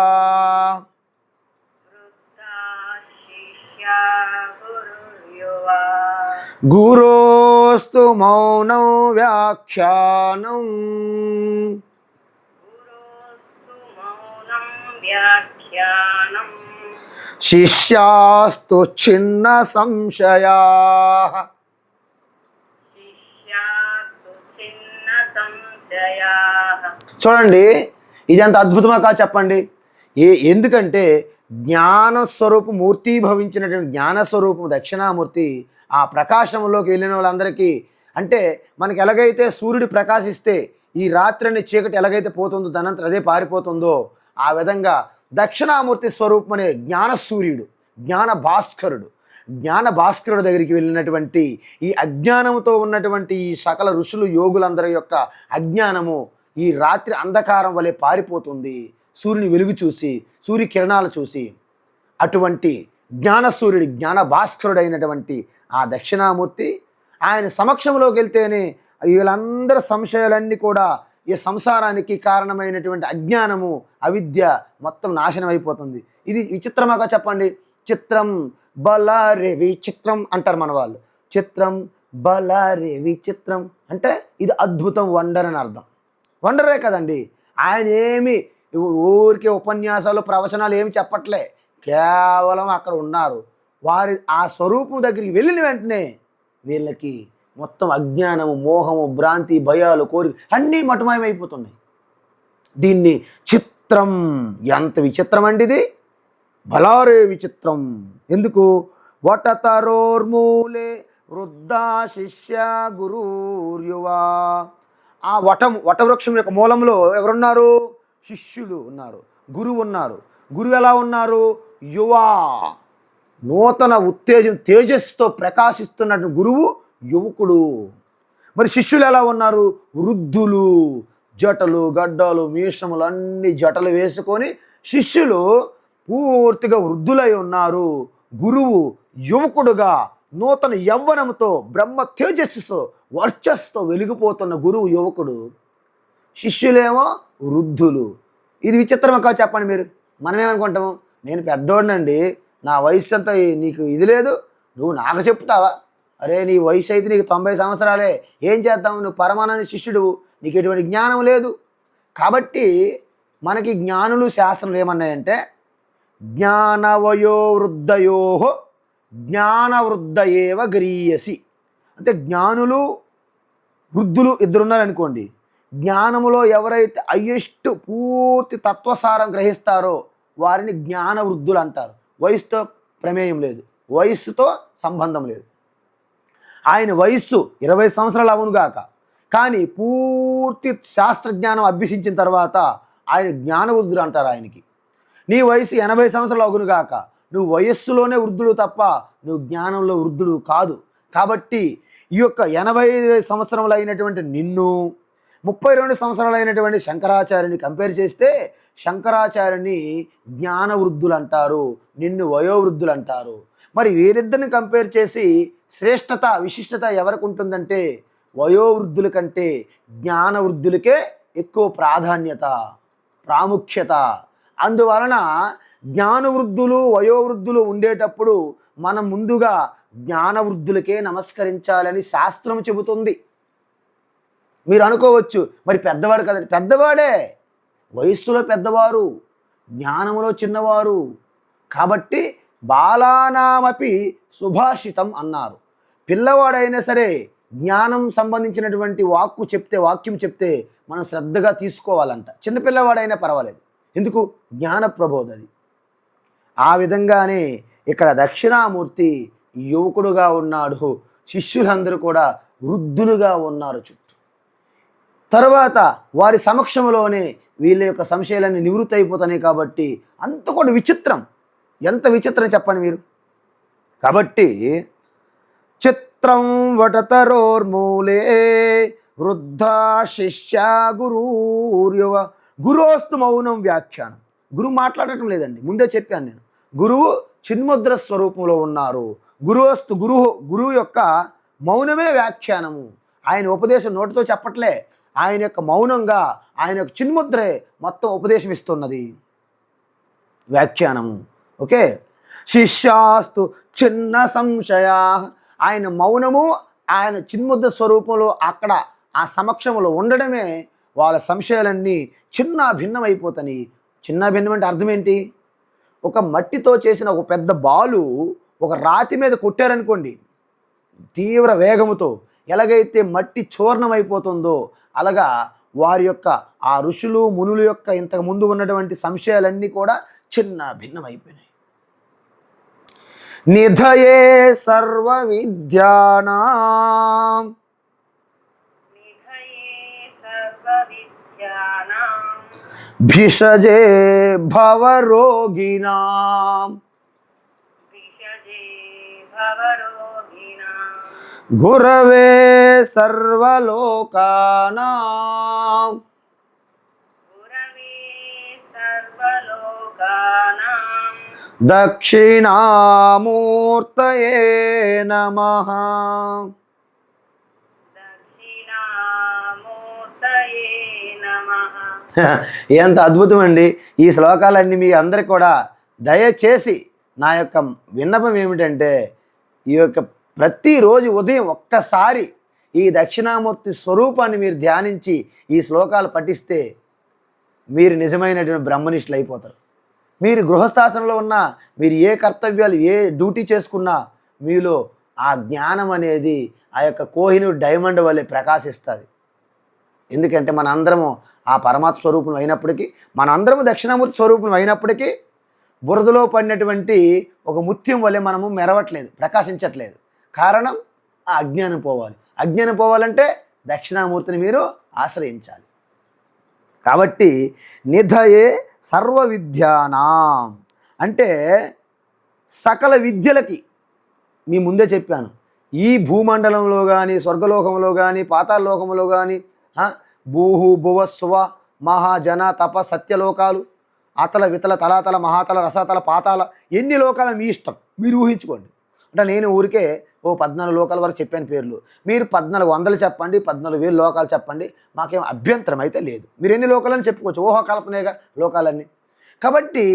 వృద్ధా శిష్యా గురుర్యువా గురోస్తు మౌనం వ్యాఖ్యానం గురోస్తు మౌనం వ్యాఖ్యానం శిష్యాస్తు చిన్న సంశయా. శిష్యాస్తు చిన్న సంశయా. చూడండి, ఇది ఎంత అద్భుతమా కాదు చెప్పండి. ఎందుకంటే జ్ఞాన స్వరూపం మూర్తీభవించినటువంటి జ్ఞానస్వరూపం దక్షిణామూర్తి ఆ ప్రకాశంలోకి వెళ్ళిన వాళ్ళందరికీ, అంటే మనకి ఎలాగైతే సూర్యుడు ప్రకాశిస్తే ఈ రాత్రిని చీకటి ఎలాగైతే పోతుందో దానంతరం అదే పారిపోతుందో, ఆ విధంగా దక్షిణామూర్తి స్వరూపం అనే జ్ఞానసూర్యుడు, జ్ఞాన భాస్కరుడు దగ్గరికి వెళ్ళినటువంటి ఈ అజ్ఞానంతో ఉన్నటువంటి ఈ సకల ఋషులు యోగులందరి యొక్క అజ్ఞానము ఈ రాత్రి అంధకారం వలె పారిపోతుంది సూర్యుని వెలుగు చూసి, సూర్యకిరణాలు చూసి. అటువంటి జ్ఞానసూర్యుడి జ్ఞాన భాస్కరుడైనటువంటి ఆ దక్షిణామూర్తి ఆయన సమక్షంలోకి వెళ్తేనే వీళ్ళందరి సంశయాలన్నీ కూడా, ఈ సంసారానికి కారణమైనటువంటి అజ్ఞానము అవిద్య మొత్తం నాశనం అయిపోతుంది. ఇది విచిత్రమాగా చెప్పండి. చిత్రం బలారే విచిత్రం అంటారు మన వాళ్ళు. చిత్రం బలారే విచిత్రం అంటే ఇది అద్భుతం, వండర్ అని అర్థం. వండరే కదండి. ఆయన ఏమి ఊరికే ఉపన్యాసాలు ప్రవచనాలు ఏమి చెప్పట్లే, కేవలం అక్కడ ఉన్నారు. వారి ఆ స్వరూపం దగ్గరికి వెళ్ళిన వెంటనే వీళ్ళకి మొత్తం అజ్ఞానము, మోహము, భ్రాంతి, భయాలు, కోరిక అన్నీ మటుమాయమైపోతున్నాయి. దీన్ని చిత్రం, ఎంత విచిత్రం అండి ఇది, బలారే విచిత్రం. ఎందుకు? వటతరోర్మూలే వృద్ధా శిష్య గురుర్యువా. ఆ వటవృక్షం యొక్క మూలంలో ఎవరున్నారు? శిష్యులు ఉన్నారు, గురువు ఉన్నారు. గురువు ఎలా ఉన్నారు? యువా, నూతన ఉత్తేజం తేజస్సుతో ప్రకాశిస్తున్నట్టు గురువు యువకుడు. మరి శిష్యులు ఎలా ఉన్నారు? వృద్ధులు, జటలు, గడ్డాలు, మీషములు అన్ని జటలు వేసుకొని శిష్యులు పూర్తిగా వృద్ధులై ఉన్నారు. గురువు యువకుడుగా నూతన యవ్వనంతో బ్రహ్మ తేజస్సుతో వర్చస్సుతో వెలిగిపోతున్న గురువు యువకుడు, శిష్యులేమో వృద్ధులు. ఇది విచిత్రమే కాదు చెప్పండి మీరు. మనమేమనుకుంటాము, నేను పెద్దోడినండి, నా వయసు అంతా నీకు ఇది లేదు, నువ్వు నాకు చెప్తావా? అరే నీ వయసు అయితే నీకు 90 సంవత్సరాలే, ఏం చేద్దాం, నువ్వు పరమానంద శిష్యుడు, నీకు ఎటువంటి జ్ఞానం లేదు. కాబట్టి మనకి జ్ఞానులు శాస్త్రం ఏమన్నాయంటే జ్ఞానవయోవృద్ధయో జ్ఞానవృద్ధయేవ గరీయసి. అంటే జ్ఞానులు వృద్ధులు ఇద్దరున్నారనుకోండి, జ్ఞానములో ఎవరైతే హయ్యెస్ట్ పూర్తి తత్వసారం గ్రహిస్తారో వారిని జ్ఞానవృద్ధులు అంటారు. వయసుతో ప్రమేయం లేదు, వయస్సుతో సంబంధం లేదు. ఆయన వయస్సు 20 సంవత్సరాలు అవునుగాక, కానీ పూర్తి శాస్త్రజ్ఞానం అభ్యసించిన తర్వాత ఆయన జ్ఞానవృద్ధుడు అంటారు ఆయనకి. నీ వయసు 80 సంవత్సరాలు అవునుగాక, నువ్వు వయస్సులోనే వృద్ధుడు తప్ప నువ్వు జ్ఞానంలో వృద్ధుడు కాదు. కాబట్టి ఈ యొక్క 80 సంవత్సరములు అయినటువంటి నిన్ను 32 సంవత్సరాలు అయినటువంటి శంకరాచార్యుని కంపేర్ చేస్తే శంకరాచార్యుని జ్ఞానవృద్ధులు అంటారు, నిన్ను వయోవృద్ధులు అంటారు. మరి వీరిద్దరిని కంపేర్ చేసి శ్రేష్టత, విశిష్టత ఎవరికి ఉంటుందంటే వయోవృద్ధుల కంటే జ్ఞానవృద్ధులకే ఎక్కువ ప్రాధాన్యత, ప్రాముఖ్యత. అందువలన జ్ఞానవృద్ధులు వయోవృద్ధులు ఉండేటప్పుడు మనం ముందుగా జ్ఞానవృద్ధులకే నమస్కరించాలని శాస్త్రం చెబుతుంది. మీరు అనుకోవచ్చు, మరి పెద్దవాడు కదండి. పెద్దవాడే, వయస్సులో పెద్దవారు, జ్ఞానములో చిన్నవారు. కాబట్టి బాలానామపి సుభాషితం అన్నారు. పిల్లవాడైనా సరే జ్ఞానం సంబంధించినటువంటి వాక్యం చెప్తే మనం శ్రద్ధగా తీసుకోవాలంట. చిన్నపిల్లవాడైనా పర్వాలేదు, ఎందుకు? జ్ఞాన ప్రబోధ అది. ఆ విధంగానే ఇక్కడ దక్షిణామూర్తి యువకుడుగా ఉన్నాడు, శిష్యులందరూ కూడా వృద్ధులుగా ఉన్నారు చుట్టూ. తర్వాత వారి సమక్షంలోనే వీళ్ళ యొక్క సంశయాలన్నీ నివృత్తి అయిపోతున్నాయి. కాబట్టి అంత కూడా విచిత్రం, ఎంత విచిత్రం చెప్పండి మీరు. కాబట్టి చిత్రం వటతరోర్మూలే వృద్ధా శిష్య గురుర్యువ. గురోస్తు మౌనం వ్యాఖ్యానం. గురువు మాట్లాడటం లేదండి, ముందే చెప్పాను నేను. గురువు చిన్ముద్ర స్వరూపంలో ఉన్నారు. గురువు యొక్క మౌనమే వ్యాఖ్యానము. ఆయన ఉపదేశం నోటితో చెప్పట్లే, ఆయన యొక్క మౌనంగా ఆయన యొక్క చిన్ముద్రే మొత్తం ఉపదేశం ఇస్తున్నది, వ్యాఖ్యానము. ఓకే. శిష్యాస్తు చిన్న సంశయ. ఆయన మౌనము ఆయన చిన్ముద్ర స్వరూపంలో అక్కడ ఆ సమక్షంలో ఉండడమే వాళ్ళ సంశయాలన్నీ చిన్న భిన్నమైపోతాయి. చిన్న భిన్నం అంటే అర్థం ఏంటి? ఒక మట్టితో చేసిన ఒక పెద్ద బాలు ఒక రాతి మీద కొట్టారనుకోండి, తీవ్ర వేగముతో ఎలాగైతే మట్టి చూర్ణమైపోతుందో అలాగా వారి యొక్క ఆ ఋషులు మునుల యొక్క ఇంతకు ముందు ఉన్నటువంటి సంశయాలన్నీ కూడా చిన్న భిన్నమైపోయినాయి. నిధయే సర్వ విద్యానాం భిషజే భవరోగిణాం గురవే సర్వలోకానాం దక్షిణామూర్తయే నమః. ఎంత అద్భుతం అండి ఈ శ్లోకాలన్నీ. మీ అందరికి కూడా దయచేసి నా యొక్క విన్నపం ఏమిటంటే, ఈ యొక్క ప్రతిరోజు ఉదయం ఒక్కసారి ఈ దక్షిణామూర్తి స్వరూపాన్ని మీరు ధ్యానించి ఈ శ్లోకాలు పఠిస్తే మీరు నిజమైనటువంటి బ్రహ్మనిష్ఠులు అయిపోతారు. మీరు గృహస్థాసనంలో ఉన్నా, మీరు ఏ కర్తవ్యాలు ఏ డ్యూటీ చేసుకున్నా మీలో ఆ జ్ఞానం అనేది ఆ యొక్క కోహినూర్ డైమండ్ వల్లే ప్రకాశిస్తుంది. ఎందుకంటే మనందరము ఆ పరమాత్మ స్వరూపం అయినప్పటికీ, మనందరము దక్షిణామూర్తి స్వరూపం అయినప్పటికీ బురదలో పడినటువంటి ఒక ముత్యం వల్లే మనము మెరవట్లేదు, ప్రకాశించట్లేదు. కారణం ఆ అజ్ఞానం పోవాలి. అజ్ఞానం పోవాలంటే దక్షిణామూర్తిని మీరు ఆశ్రయించాలి. కాబట్టి నిధయే సర్వ విద్యానాం అంటే సకల విద్యలకి, మీ ముందే చెప్పాను, ఈ భూమండలంలో కానీ స్వర్గలోకంలో కానీ పాతాళలోకంలో కానీ భూహు భువస్సువ మహాజన తప సత్యలోకాలు, అతల వితల తలాతల మహాతల రసాతల పాతాల, ఎన్ని లోకాలు మీ ఇష్టం, మీరు ఊహించుకోండి. అంటే నేను ఊరికే 14 లోకాల వరకు చెప్పాను పేర్లు. మీరు 1400 చెప్పండి, 14,000 లోకాలు చెప్పండి, మాకేం అభ్యంతరం అయితే లేదు. మీరు ఎన్ని లోకాలని చెప్పుకోవచ్చు, ఊహాకల్పనేగా లోకాలన్నీ. కాబట్టి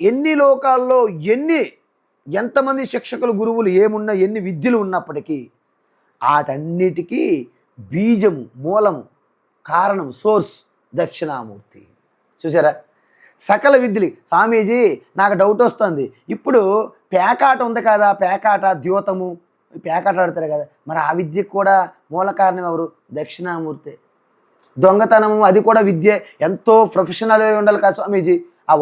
ఎన్ని లోకాల్లో ఎంతమంది శిక్షకులు గురువులు ఏమున్నా, ఎన్ని విద్యలు ఉన్నప్పటికీ వాటన్నిటికీ బీజము, మూలము, కారణం, సోర్స్ దక్షిణామూర్తి. చూసారా? సకల విద్యలు. స్వామీజీ నాకు డౌట్ వస్తుంది, ఇప్పుడు పేకాట ఉంది కదా, పేకాట ద్యోతము పేకాట ఆడతారు కదా, మరి ఆ విద్యకు కూడా మూల కారణం ఎవరు? దక్షిణామూర్తి. దొంగతనము అది కూడా విద్య, ఎంతో ప్రొఫెషనల్ ఉండాలి కదా స్వామీజీ. ఆ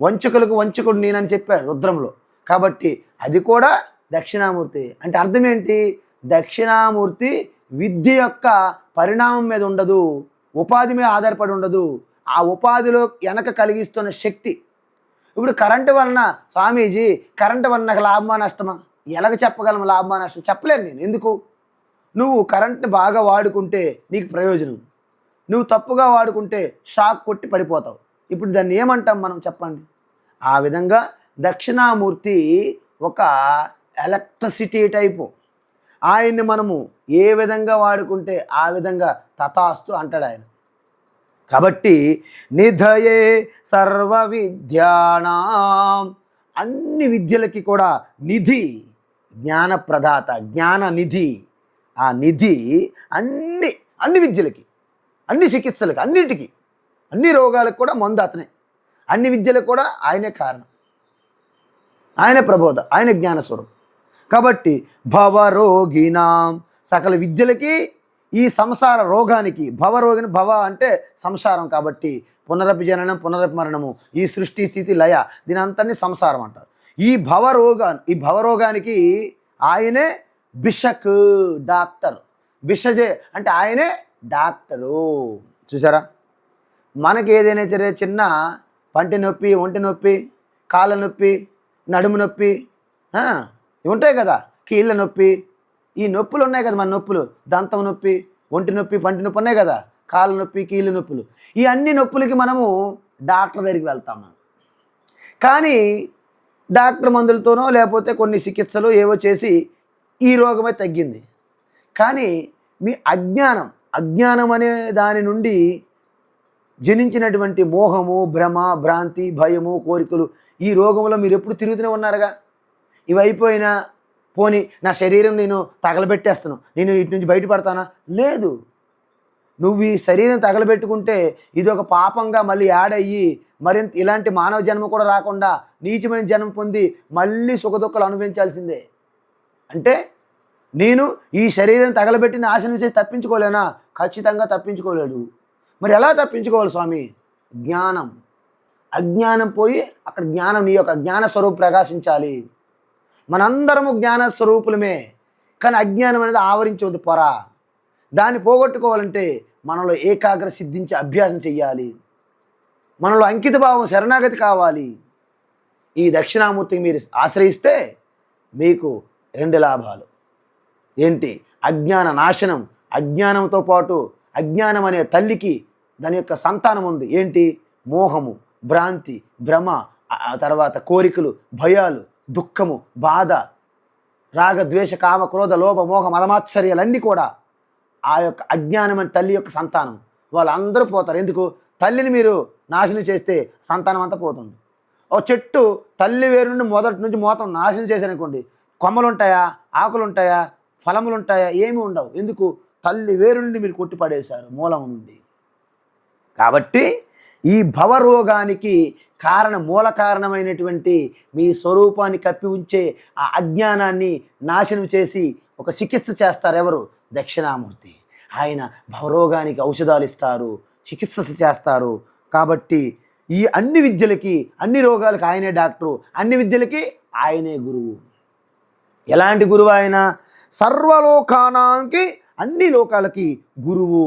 వంచకులకు వంచకుడు నేనని చెప్పాడు రుద్రంలో. కాబట్టి అది కూడా దక్షిణామూర్తి. అంటే అర్థం ఏంటి? దక్షిణామూర్తి విద్య యొక్క పరిణామం మీద ఉండదు, ఉపాధి మీద ఆధారపడి ఉండదు. ఆ ఉపాధిలో వెనక కలిగిస్తున్న శక్తి. ఇప్పుడు కరెంటు వలన స్వామీజీ కరెంటు వలన నాకు లాభమా నష్టమా? ఎలాగ చెప్పగలం లాభమా నష్టం? చెప్పలేను నేను. ఎందుకు? నువ్వు కరెంట్ని బాగా వాడుకుంటే నీకు ప్రయోజనం, నువ్వు తప్పుగా వాడుకుంటే షాక్ కొట్టి పడిపోతావు. ఇప్పుడు దాన్ని ఏమంటాం మనం చెప్పండి? ఆ విధంగా దక్షిణామూర్తి ఒక ఎలక్ట్రిసిటీ టైపు. ఆయన్ని మనము ఏ విధంగా వాడుకుంటే ఆ విధంగా తథాస్తు అంటాడు ఆయన. కాబట్టి నిధయే సర్వ విద్యానాం, అన్ని విద్యలకి కూడా నిధి, జ్ఞానప్రదాత, జ్ఞాన నిధి. ఆ నిధి అన్ని విద్యలకి, అన్ని చికిత్సలకి, అన్నిటికీ, అన్ని రోగాలకు కూడా మందు అతనే. అన్ని విద్యలకు కూడా ఆయనే కారణం, ఆయన ప్రబోధ, ఆయన జ్ఞానస్వరూపం. కాబట్టి భవరోగిణాం, సకల విద్యలకి ఈ సంసార రోగానికి, భవరోగిని, భవ అంటే సంసారం కాబట్టి పునరపి జననం పునరపి మరణము, ఈ సృష్టి స్థితి లయ, దీని అంతని సంసారం అంటారు. ఈ భవరోగానికి ఆయనే బిషక్, డాక్టర్. బిషజే అంటే ఆయనే డాక్టరు. చూసారా? మనకి ఏదైనా సరే చిన్న పంటి నొప్పి, ఒంటి నొప్పి, కాళ్ళ నొప్పి, నడుము నొప్పి ఇవి ఉంటాయి కదా, కీళ్ళ నొప్పి, ఈ నొప్పులు ఉన్నాయి కదా, మన నొప్పులు, దంతం నొప్పి, ఒంటి నొప్పి, పంటి నొప్పి ఉన్నాయి కదా, కాళ్ళ నొప్పి, కీళ్ళ నొప్పులు, ఈ అన్ని నొప్పులకి మనము డాక్టర్ దగ్గరికి వెళ్తాము. కానీ డాక్టర్ మందులతోనో లేకపోతే కొన్ని చికిత్సలు ఏవో చేసి ఈ రోగమే తగ్గింది. కానీ మీ అజ్ఞానం అనే దాని నుండి జనించినటువంటి మోహము, భ్రమ, భ్రాంతి, భయము, కోరికలు, ఈ రోగంలో మీరు ఎప్పుడు తిరుగుతూనే ఉన్నారుగా. ఇవి అయిపోయినా పోనీ నా శరీరం నేను తగలబెట్టేస్తాను, నేను ఇటు నుంచి బయటపడతానా? లేదు. నువ్వు ఈ శరీరం తగలబెట్టుకుంటే ఇది ఒక పాపంగా మళ్ళీ యాడ్ అయ్యి మరింత ఇలాంటి మానవ జన్మ కూడా రాకుండా నీచమైన జన్మ పొంది మళ్ళీ సుఖదుఖాలు అనుభవించాల్సిందే. అంటే నేను ఈ శరీరం తగలబెట్టి నాశనం చేసి తప్పించుకోలేనా? ఖచ్చితంగా తప్పించుకోలేడు. మరి ఎలా తప్పించుకోవాలి స్వామి? జ్ఞానం. అజ్ఞానం పోయి అక్కడ జ్ఞానం, నీ యొక్క జ్ఞాన స్వరూపం ప్రకాశించాలి. మనందరము జ్ఞాన స్వరూపులమే, కానీ అజ్ఞానం అనేది ఆవరించి ఉంది పొర. దాన్ని పోగొట్టుకోవాలంటే మనలో ఏకాగ్ర సిద్ధించి అభ్యాసం చెయ్యాలి. మనలో అంకిత భావం, శరణాగతి కావాలి. ఈ దక్షిణామూర్తికి మీరు ఆశ్రయిస్తే మీకు 2 లాభాలు. ఏంటి? అజ్ఞాన నాశనం. అజ్ఞానంతో పాటు అజ్ఞానం అనే తల్లికి దాని యొక్క సంతానం ఉంది. ఏంటి? మోహము, భ్రాంతి, భ్రమ, తర్వాత కోరికలు, భయాలు, దుఃఖము, బాధ, రాగ, ద్వేష, కామ, క్రోధ, లోభ, మోహ, మదమాత్సర్యాలన్నీ కూడా ఆ యొక్క అజ్ఞానం అనే తల్లి యొక్క సంతానం. వాళ్ళందరూ పోతారు. ఎందుకు? తల్లిని మీరు నాశనం చేస్తే సంతానం అంతా పోతుంది. ఒక చెట్టు తల్లి వేరు నుండి మొదటి నుంచి మొత్తం నాశనం చేశారనుకోండి, కొమ్మలు ఉంటాయా, ఆకులు ఉంటాయా, ఫలములు ఉంటాయా? ఏమీ ఉండవు. ఎందుకు? తల్లి వేరు నుండి మీరు కొట్టిపడేశారు, మూలం నుండి. కాబట్టి ఈ భవరోగానికి మూల కారణమైనటువంటి మీ స్వరూపాన్ని కప్పి ఉంచే ఆ అజ్ఞానాన్ని నాశనం చేసి ఒక చికిత్స చేస్తారు. ఎవరు? దక్షిణామూర్తి. ఆయన భవరోగానికి ఔషధాలు ఇస్తారు, చికిత్స చేస్తారు. కాబట్టి ఈ అన్ని విద్యలకి, అన్ని రోగాలకి ఆయనే డాక్టరు, అన్ని విద్యలకి ఆయనే గురువు. ఎలాంటి గురువు ఆయన? సర్వలోకానానికి, అన్ని లోకాలకి గురువు.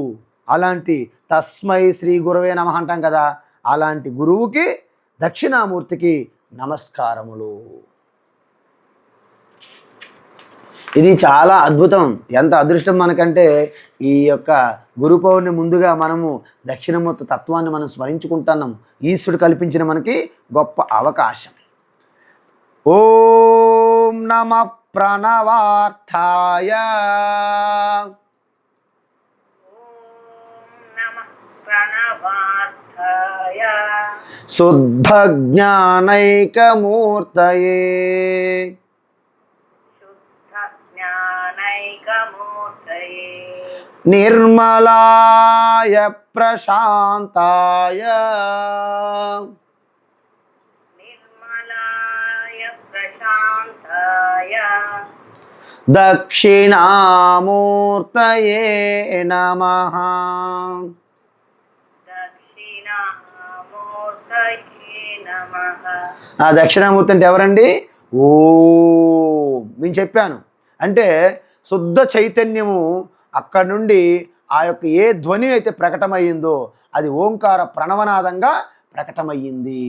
అలాంటి తస్మై శ్రీ గురవే నమః అంటాం కదా, అలాంటి గురువుకి, దక్షిణామూర్తికి నమస్కారములు. ఇది చాలా అద్భుతం. ఎంత అదృష్టం మనకంటే ఈ యొక్క గురు పౌర్ణమి ముందుగా మనము దక్షిణామూర్తి తత్వాన్ని మనం స్మరించుకుంటున్నాం. ఈశ్వరుడు కల్పించిన మనకి గొప్ప అవకాశం. ఓం నమ ప్రణవార్థాయ శుద్ధ జ్ఞానైకమూర్తయే నిర్మలాయ ప్రశాంతాయ దక్షిణామూర్తయే నమః. ఆ దక్షిణామూర్తి అంటే ఎవరండి? ఓం. నేను చెప్పాను అంటే శుద్ధ చైతన్యము అక్కడి నుండి ఆ యొక్క ఏ ధ్వని అయితే ప్రకటమయ్యిందో అది ఓంకార ప్రణవనాదంగా ప్రకటమయ్యింది.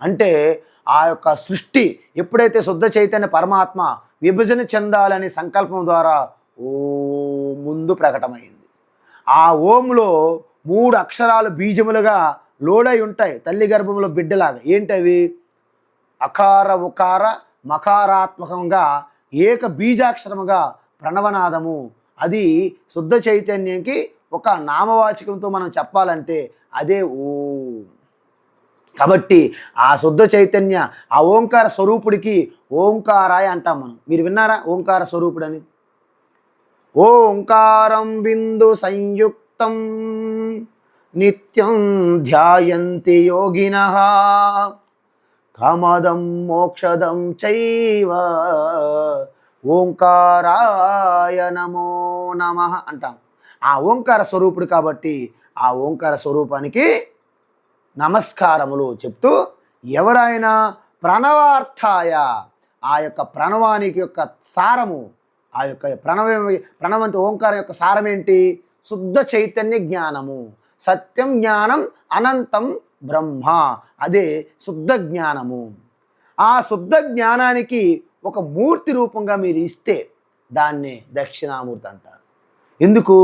అంటే ఆ యొక్క సృష్టి ఎప్పుడైతే శుద్ధ చైతన్య పరమాత్మ విభజన చెందాలనే సంకల్పం ద్వారా ఓం ముందు ప్రకటమైంది. ఆ ఓంలో 3 అక్షరాలు బీజములుగా లోడై ఉంటాయి తల్లి గర్భంలో బిడ్డలాగా. ఏంటవి? అకార, ఉకార, మకారాత్మకంగా ఏక బీజాక్షరముగా ప్రణవనాదము. అది శుద్ధ చైతన్యంకి ఒక నామవాచకంతో మనం చెప్పాలంటే అదే ఓం. కాబట్టి ఆ శుద్ధ చైతన్య, ఆ ఓంకార స్వరూపుడికి ఓంకారాయ అంటాం మనం. మీరు విన్నారా ఓంకార స్వరూపుడని? ఓంకారం బిందు సంయుక్తం నిత్యం ధ్యాయంతి యోగినః కామదం మోక్షదం చైవ ఓంకారాయ నమో నమః అంటాం. ఆ ఓంకార స్వరూపుడు కాబట్టి ఆ ఓంకార స్వరూపానికి నమస్కారములు చెప్తూ, ఎవరైనా ప్రణవార్థాయ, ఆ యొక్క ప్రణవానికి యొక్క సారము, ఆ యొక్క ప్రణవంత ఓంకారం యొక్క సారం ఏంటి? శుద్ధ చైతన్య జ్ఞానము. సత్యం, జ్ఞానం, అనంతం బ్రహ్మ. అదే శుద్ధ జ్ఞానము. ఆ శుద్ధ జ్ఞానానికి ఒక మూర్తి రూపంగా మీరు ఇస్తే దాన్నే దక్షిణామూర్తి అంటారు. ఎందుకు?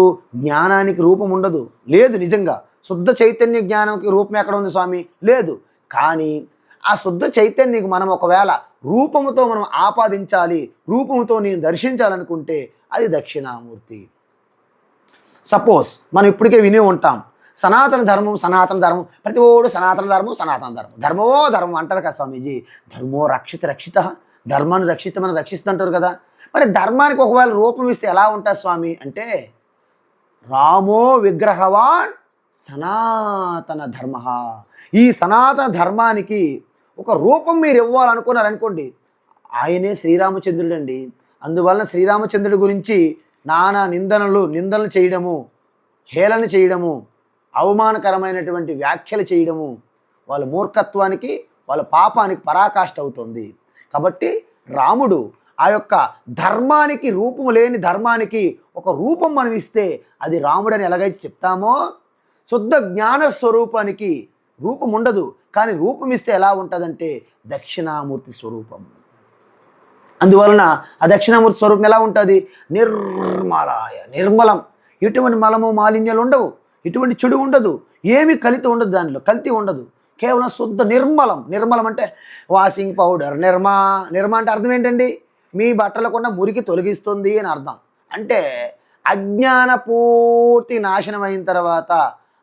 జ్ఞానానికి రూపం ఉండదు, లేదు. నిజంగా శుద్ధ చైతన్య జ్ఞానంకి రూపం ఎక్కడ ఉంది స్వామి? లేదు. కానీ ఆ శుద్ధ చైతన్యకి మనం ఒకవేళ రూపముతో మనం ఆపాదించాలి, రూపముతో నేను దర్శించాలనుకుంటే అది దక్షిణామూర్తి. సపోజ్ మనం ఇప్పటికే విని ఉంటాం, సనాతన ధర్మం, సనాతన ధర్మం, ప్రతి ఓడు సనాతన ధర్మం, సనాతన ధర్మం, ధర్మమో ధర్మం అంటారు కదా స్వామీజీ. ధర్మో రక్షిత, ధర్మాన్ని రక్షితమని రక్షిస్తుంటారు కదా. మరి ధర్మానికి ఒకవేళ రూపం ఇస్తే ఎలా ఉంటుంది స్వామి అంటే, రామో విగ్రహవాన్ సనాతన ధర్మ. ఈ సనాతన ధర్మానికి ఒక రూపం మీరు ఇవ్వాలనుకున్నారనుకోండి, ఆయనే శ్రీరామచంద్రుడు అండి. అందువలన శ్రీరామచంద్రుడి గురించి నానా నిందలు చేయడము, హేళన చేయడము, అవమానకరమైనటువంటి వ్యాఖ్యలు చేయడము వాళ్ళ మూర్ఖత్వానికి, వాళ్ళ పాపానికి పరాకాష్ట అవుతుంది. కాబట్టి రాముడు ఆ యొక్క ధర్మానికి, రూపము లేని ధర్మానికి ఒక రూపం మనం ఇస్తే అది రాముడని ఎలాగైతే చెప్తామో, శుద్ధ జ్ఞాన స్వరూపానికి రూపం ఉండదు, కానీ రూపం ఇస్తే ఎలా ఉంటుందంటే దక్షిణామూర్తి స్వరూపం. అందువలన ఆ దక్షిణామూర్తి స్వరూపం ఎలా ఉంటుంది? నిర్మలం. ఎటువంటి మలము మాలిన్యాలు ఉండవు, ఎటువంటి చెడు ఉండదు, ఏమి కల్తీ ఉండదు, దానిలో కల్తీ ఉండదు, కేవలం శుద్ధ నిర్మలం. నిర్మలం అంటే వాషింగ్ పౌడర్. నిర్మా అంటే అర్థం ఏంటండి? మీ బట్టలకున్న మురికి తొలగిస్తుంది అని అర్థం. అంటే అజ్ఞాన పూర్తి నాశనం అయిన తర్వాత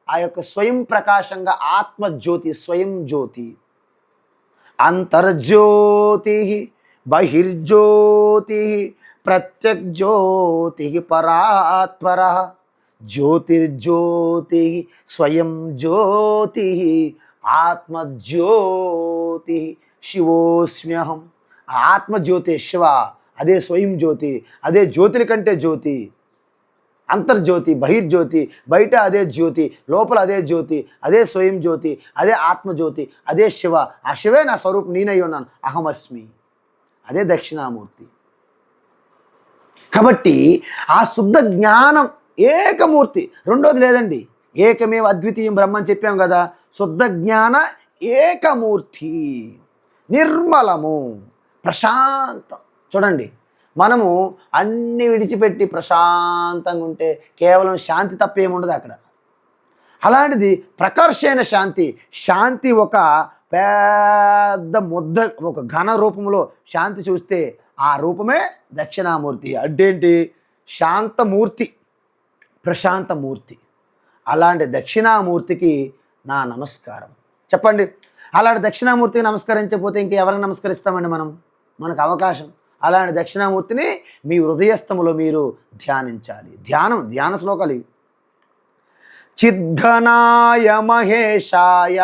ఆ యొక్క స్వయం ప్రకాశంగా ఆత్మజ్యోతి, స్వయం జ్యోతి, అంతర్జ్యోతి బహిర్జ్యోతి ప్రత్యగ్జ్యోతి పరాత్పర జ్యోతిర్జ్యోతి స్వయం జ్యోతి ఆత్మజ్యోతి శివోస్మ్యహం. ఆత్మజ్యోతి శివ, అదే స్వయం జ్యోతి, అదే జ్యోతుల కంటే జ్యోతి. అంతర్జ్యోతి బహిర్జ్యోతి, బయట అదే జ్యోతి, లోపల అదే జ్యోతి, అదే స్వయం జ్యోతి, అదే ఆత్మజ్యోతి, అదే శివ. ఆ శివే నా స్వరూపం, నేనై ఉన్నాను, అహమస్మి. అదే దక్షిణామూర్తి. కాబట్టి ఆ శుద్ధ జ్ఞానం ఏకమూర్తి, రెండోది లేదండి. ఏకమేవ అద్వితీయం బ్రహ్మ అని చెప్పాం కదా. శుద్ధ జ్ఞాన ఏకమూర్తి, నిర్మలము, ప్రశాంతం. చూడండి, మనము అన్ని విడిచిపెట్టి ప్రశాంతంగా ఉంటే కేవలం శాంతి తప్ప ఏముండదు అక్కడ. అలాంటిది ప్రకర్షణ శాంతి ఒక పెద్ద ముద్ద, ఒక ఘన రూపంలో శాంతి చూస్తే ఆ రూపమే దక్షిణామూర్తి. అడ్డేంటి? శాంతమూర్తి, ప్రశాంతమూర్తి. అలాంటి దక్షిణామూర్తికి నా నమస్కారం. చెప్పండి, అలాంటి దక్షిణామూర్తికి నమస్కరించకపోతే ఇంకెవరికి నమస్కరిస్తామండి మనం? మనకు అవకాశం. అలాంటి దక్షిణామూర్తిని మీ హృదయస్థములో మీరు ధ్యానించాలి. ధ్యాన శ్లోకాలు ఇవి. చిద్ఘనాయ మహేశాయ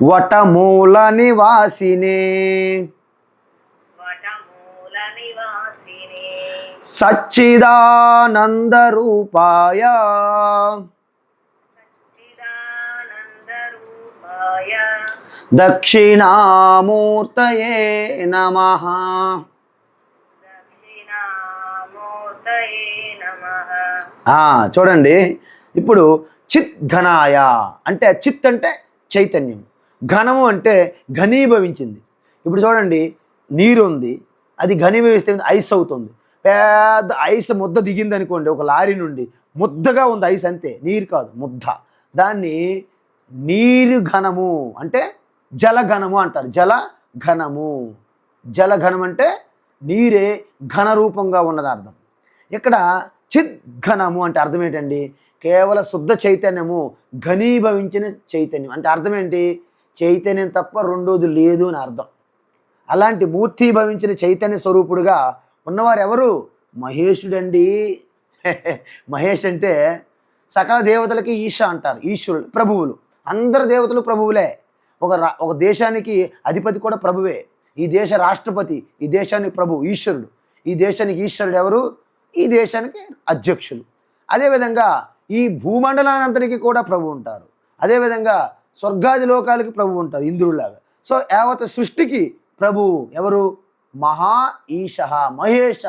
వటమూల నివాసినే సచ్చిదానంద రూపాయ దక్షిణామూర్తయే నమః. చూడండి, ఇప్పుడు చిత్ ఘనాయ అంటే, చిత్ అంటే చైతన్యం, ఘనము అంటే ఘనీభవించింది. ఇప్పుడు చూడండి, నీరు ఉంది, అది ఘనీభవిస్తే ఐస్ అవుతుంది. పెద్ద ఐస్ ముద్ద దిగింది అనుకోండి ఒక లారీ నుండి, ముద్దగా ఉంది ఐస్, అంతే, నీరు కాదు, ముద్ద. దాన్ని నీరు ఘనము అంటే జలఘనము అంటారు. జలఘనం అంటే నీరే ఘన రూపంగా ఉన్నది అర్థం. ఇక్కడ చిద్ఘనము అంటే అర్థం ఏంటండి? కేవల శుద్ధ చైతన్యము, ఘనీభవించిన చైతన్యం అంటే అర్థం ఏంటి? చైతన్యం తప్ప రెండోది లేదు అని అర్థం. అలాంటి మూర్తిభవించిన చైతన్య స్వరూపుడుగా ఉన్నవారు ఎవరు? మహేశుడండి. మహేష్ అంటే సకల దేవతలకి ఈశ అంటారు. ఈశ్వరుడు, ప్రభువులు, అందరు దేవతలు ప్రభువులే. ఒక దేశానికి అధిపతి కూడా ప్రభువే. ఈ దేశ రాష్ట్రపతి, ఈ దేశానికి ప్రభు ఈశ్వరుడు. ఈ దేశానికి ఈశ్వరుడు ఎవరు? ఈ దేశానికి అధ్యక్షులు. అదేవిధంగా ఈ భూమండలానంతరికి కూడా ప్రభు ఉంటారు. అదేవిధంగా స్వర్గాది లోకాలకి ప్రభు ఉంటారు, ఇంద్రులాగా. సో యావత్ సృష్టికి ప్రభు ఎవరు? మహా ఈశ, మహేశ.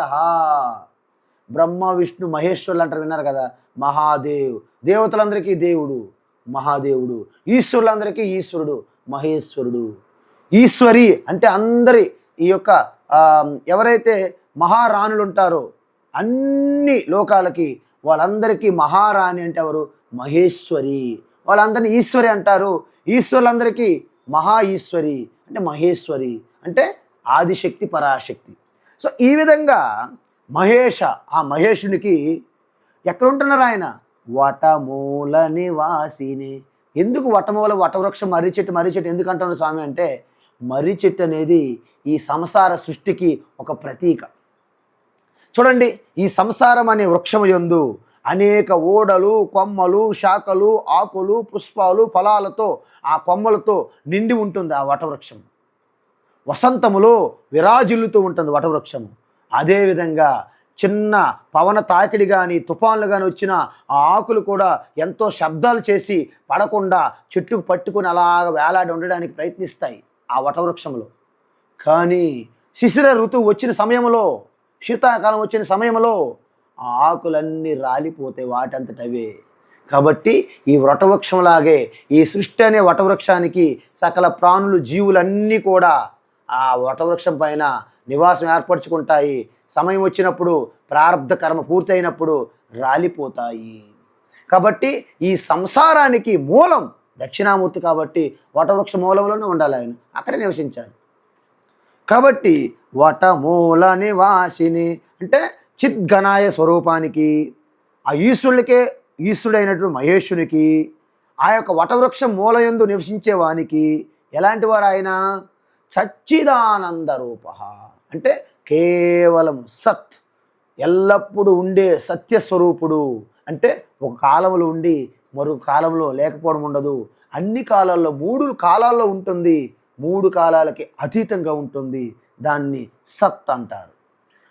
బ్రహ్మ విష్ణు మహేశ్వరులు అంటారు, విన్నారు కదా. మహాదేవ్, దేవతలందరికీ దేవుడు మహాదేవుడు, ఈశ్వరులందరికీ ఈశ్వరుడు మహేశ్వరుడు. ఈశ్వరి అంటే అందరి ఈ యొక్క ఎవరైతే మహారాణులు ఉంటారో అన్ని లోకాలకి వాళ్ళందరికీ మహారాణి అంటే ఎవరు? మహేశ్వరి. వాళ్ళందరినీ ఈశ్వరి అంటారు. ఈశ్వరులందరికీ మహా ఈశ్వరి అంటే మహేశ్వరి అంటే ఆదిశక్తి పరాశక్తి. సో ఈ విధంగా మహేష, ఆ మహేషునికి ఎక్కడ ఉంటున్నారు ఆయన? వటమూల నివాసిని. ఎందుకు వటమూల, వటవృక్షం, మర్రి చెట్టు ఎందుకు అంటున్నారు స్వామి అంటే, మర్రి చెట్టు అనేది ఈ సంసార సృష్టికి ఒక ప్రతీక. చూడండి, ఈ సంసారం అనే వృక్షము యందు అనేక ఓడలు, కొమ్మలు, శాఖలు, ఆకులు, పుష్పాలు, ఫలాలతో, ఆ కొమ్మలతో నిండి ఉంటుంది ఆ వటవృక్షం. వసంతములో విరాజిల్లుతూ ఉంటుంది వటవృక్షము. అదేవిధంగా చిన్న పవన తాకిడి కానీ తుఫాన్లు కానీ వచ్చిన ఆ ఆకులు కూడా ఎంతో శబ్దాలు చేసి పడకుండా చెట్టుకు పట్టుకొని అలాగ వేలాడి ఉండడానికి ప్రయత్నిస్తాయి ఆ వటవృక్షంలో. కానీ శిశిర ఋతువు వచ్చిన సమయంలో, శీతాకాలం వచ్చిన సమయంలో ఆ ఆకులన్నీ రాలిపోతాయి వాటంతటవే. కాబట్టి ఈ వటవృక్షంలాగే ఈ సృష్టి అనే వటవృక్షానికి సకల ప్రాణులు, జీవులన్నీ కూడా ఆ వటవృక్షం పైన నివాసం ఏర్పరచుకుంటాయి. సమయం వచ్చినప్పుడు, ప్రారంధ కర్మ పూర్తయినప్పుడు రాలిపోతాయి. కాబట్టి ఈ సంసారానికి మూలం దక్షిణామూర్తి. కాబట్టి వటవృక్ష మూలంలోనే ఉండాలి ఆయన, అక్కడే నివసించాలి. కాబట్టి వటమూల నివాసిని అంటే చిద్ఘనాయ స్వరూపానికి, ఆ ఈశ్వరుడికే ఈశ్వరుడైనటువంటి మహేశ్వరునికి, ఆ యొక్క వటవృక్షం మూలయందు నివసించేవానికి ఎలాంటి వారు ఆయన? సచ్చిదానంద రూప అంటే కేవలం సత్, ఎల్లప్పుడూ ఉండే సత్యస్వరూపుడు. అంటే ఒక కాలంలో ఉండి మరొక కాలంలో లేకపోవడం ఉండదు. అన్ని కాలాల్లో, 3 కాలాల్లో ఉంటుంది, 3 కాలాలకి అతీతంగా ఉంటుంది. దాన్ని సత్ అంటారు.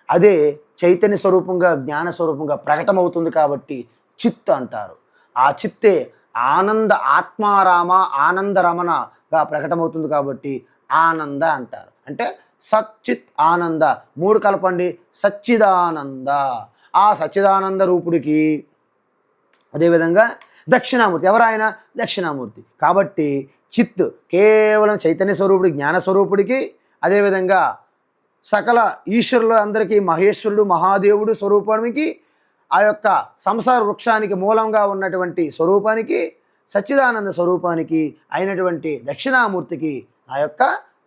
అదే చైతన్య స్వరూపంగా, జ్ఞాన స్వరూపంగా ప్రకటమవుతుంది కాబట్టి చిత్ అంటారు. ఆ చిత్తే ఆనంద, ఆత్మారామ, ఆనందరమణగా ప్రకటమవుతుంది కాబట్టి ఆనంద అంటారు. అంటే సచ్చిత్ ఆనంద, 3 కలపండి, సచ్చిదానంద. ఆ సచ్చిదానంద రూపుడికి అదేవిధంగా దక్షిణామూర్తి. ఎవరాయన? దక్షిణామూర్తి. కాబట్టి చిత్ కేవలం చైతన్య స్వరూపుడి, జ్ఞాన స్వరూపుడికి, అదేవిధంగా సకల ఈశ్వరులు అందరికీ మహేశ్వరుడు, మహాదేవుడు స్వరూపానికి, ఆ యొక్క సంసార వృక్షానికి మూలంగా ఉన్నటువంటి స్వరూపానికి, సచ్చిదానంద స్వరూపానికి అయినటువంటి దక్షిణామూర్తికి ఆ యొక్క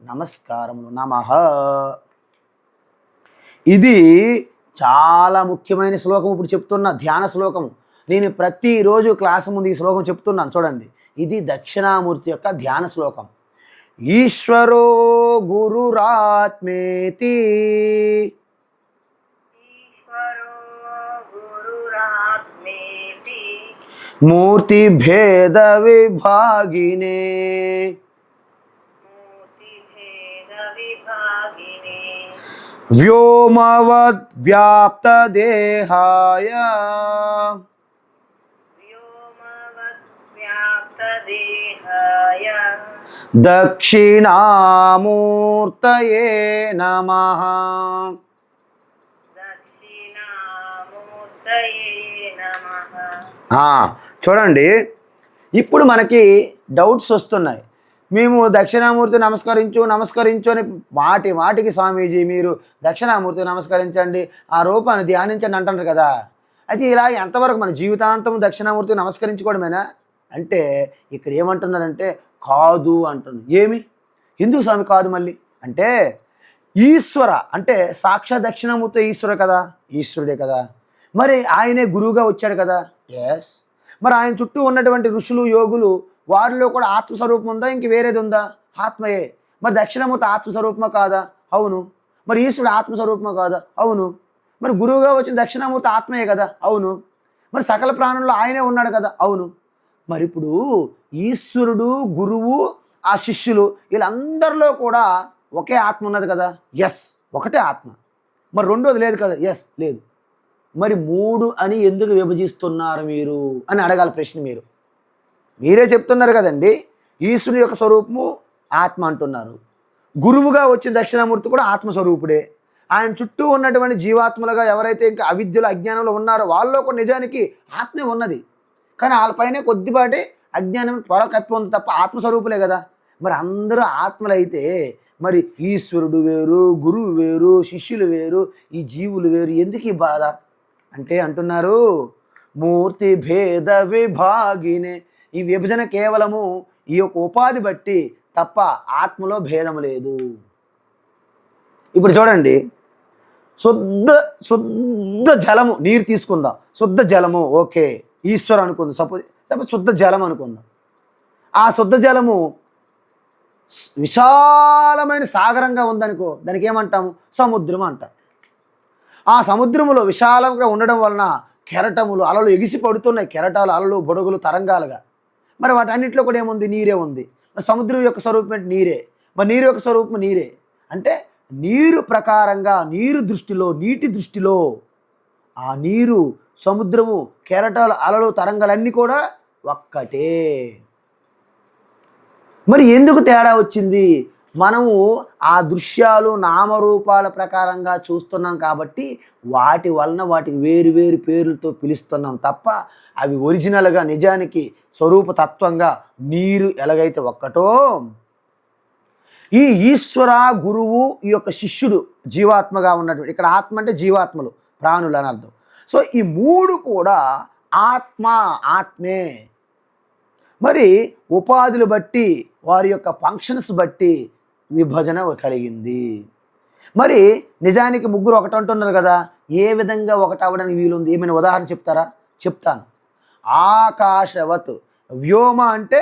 నమస్కారములు. నమః. ఇది చాలా ముఖ్యమైన శ్లోకం. ఇప్పుడు చెప్తున్న ధ్యాన శ్లోకం. నేను ప్రతిరోజు క్లాసు ముందు ఈ శ్లోకం చెప్తున్నాను. చూడండి, ఇది దక్షిణామూర్తి యొక్క ధ్యాన శ్లోకం. ఈశ్వరో గురురాత్మేతి మూర్తి భేద విభాగినే వ్యోమవద్ వ్యాప్త దేహాయ దక్షిణామూర్తయే నమః. చూడండి, ఇప్పుడు మనకి డౌట్స్ వస్తున్నాయి. మేము దక్షిణామూర్తి నమస్కరించు అని మాటికి స్వామీజీ మీరు దక్షిణామూర్తి నమస్కరించండి, ఆ రూపాన్ని ధ్యానించండి అంటున్నారు కదా. అయితే ఇలా ఎంతవరకు మన జీవితాంతం దక్షిణామూర్తి నమస్కరించుకోవడమేనా అంటే, ఇక్కడ ఏమంటున్నారంటే కాదు అంటున్నారు. ఏమి? ఎందుకు స్వామి కాదు మళ్ళీ అంటే, ఈశ్వర అంటే సాక్షాత్ దక్షిణామూర్తి ఈశ్వర కదా, ఈశ్వరుడే కదా. మరి ఆయనే గురువుగా వచ్చాడు కదా. ఎస్. మరి ఆయన చుట్టూ ఉన్నటువంటి ఋషులు, యోగులు, వారిలో కూడా ఆత్మస్వరూపం ఉందా? ఇంక వేరేది ఉందా? ఆత్మయే. మరి దక్షిణామూర్తి ఆత్మస్వరూపమా కాదా? అవును. మరి ఈశ్వరుడు ఆత్మస్వరూపమా కాదా? అవును. మరి గురువుగా వచ్చిన దక్షిణామూర్తి ఆత్మయే కదా? అవును. మరి సకల ప్రాణుల్లో ఆయనే ఉన్నాడు కదా? అవును. మరి ఇప్పుడు ఈశ్వరుడు, గురువు, ఆ శిష్యులు వీళ్ళందరిలో కూడా ఒకే ఆత్మ ఉన్నది కదా. ఎస్, ఒకటే ఆత్మ. మరి రెండోది లేదు కదా. ఎస్, లేదు. మరి 3 అని ఎందుకు విభజిస్తున్నారు మీరు అని అడగాలి ప్రశ్న. మీరే చెప్తున్నారు కదండి, ఈశ్వరుని యొక్క స్వరూపము ఆత్మ అంటున్నారు. గురువుగా వచ్చిన దక్షిణామూర్తి కూడా ఆత్మస్వరూపుడే. ఆయన చుట్టూ ఉన్నటువంటి జీవాత్మలుగా ఎవరైతే ఇంకా అవిద్యలో, అజ్ఞానంలో ఉన్నారో వాళ్ళలో కూడా నిజానికి ఆత్మే ఉన్నది. కానీ వాళ్ళపైనే కొద్దిపాటి అజ్ఞానం త్వర కప్పి ఉంది తప్ప ఆత్మస్వరూపులే కదా. మరి అందరూ ఆత్మలైతే మరి ఈశ్వరుడు వేరు, గురువు వేరు, శిష్యులు వేరు, ఈ జీవులు వేరు, ఎందుకు ఈ బాధ అంటే అంటున్నారు మూర్తి భేద విభాగినే. ఈ విభజన కేవలము ఈ యొక్క ఉపాధి బట్టి తప్ప ఆత్మలో భేదం లేదు. ఇప్పుడు చూడండి, శుద్ధ శుద్ధ జలము, నీరు తీసుకుందాం, శుద్ధ జలము ఓకే ఈశ్వరు అనుకుందాం, సపోజ్ శుద్ధ జలం అనుకుందాం. ఆ శుద్ధ జలము విశాలమైన సాగరంగా ఉందనుకో, దానికి ఏమంటాము? సముద్రం అంటాం. ఆ సముద్రములో విశాలంగా ఉండడం వలన కెరటములు, అలలు ఎగిసి పడుతున్నాయి, కెరటాలు, అలలు, బొడుగులు, తరంగాలుగా. మరి వాటన్నిటిలో కూడా ఏముంది? నీరే ఉంది. మరి సముద్రం యొక్క స్వరూపం ఏంటి? నీరే. మరి నీరు యొక్క స్వరూపం నీరే. అంటే నీరు ప్రకారంగా, నీరు దృష్టిలో, నీటి దృష్టిలో ఆ నీరు, సముద్రము, కెరటాలు, అలలు, తరంగాలన్నీ కూడా ఒక్కటే. మరి ఎందుకు తేడా వచ్చింది? మనము ఆ దృశ్యాలు నామరూపాల ప్రకారంగా చూస్తున్నాం కాబట్టి వాటి వలన వాటికి వేరు వేరు పేర్లతో పిలుస్తున్నాం తప్ప అవి ఒరిజినల్గా నిజానికి స్వరూపతత్వంగా నీరు ఎలాగైతే ఒక్కటో, ఈ ఈశ్వర, గురువు, ఈ యొక్క శిష్యుడు జీవాత్మగా ఉన్నటువంటి, ఇక్కడ ఆత్మ అంటే జీవాత్మలు, ప్రాణులు అని అర్థం. సో ఈ మూడు కూడా ఆత్మే. మరి ఉపాధులు బట్టి, వారి యొక్క ఫంక్షన్స్ బట్టి విభజన కలిగింది. మరి నిజానికి ముగ్గురు ఒకటి అంటున్నారు కదా, ఏ విధంగా ఒకటి అవ్వడానికి వీలుంది? ఏమైనా ఉదాహరణ చెప్తారా? చెప్తాను. ఆకాశవత్, వ్యోమ అంటే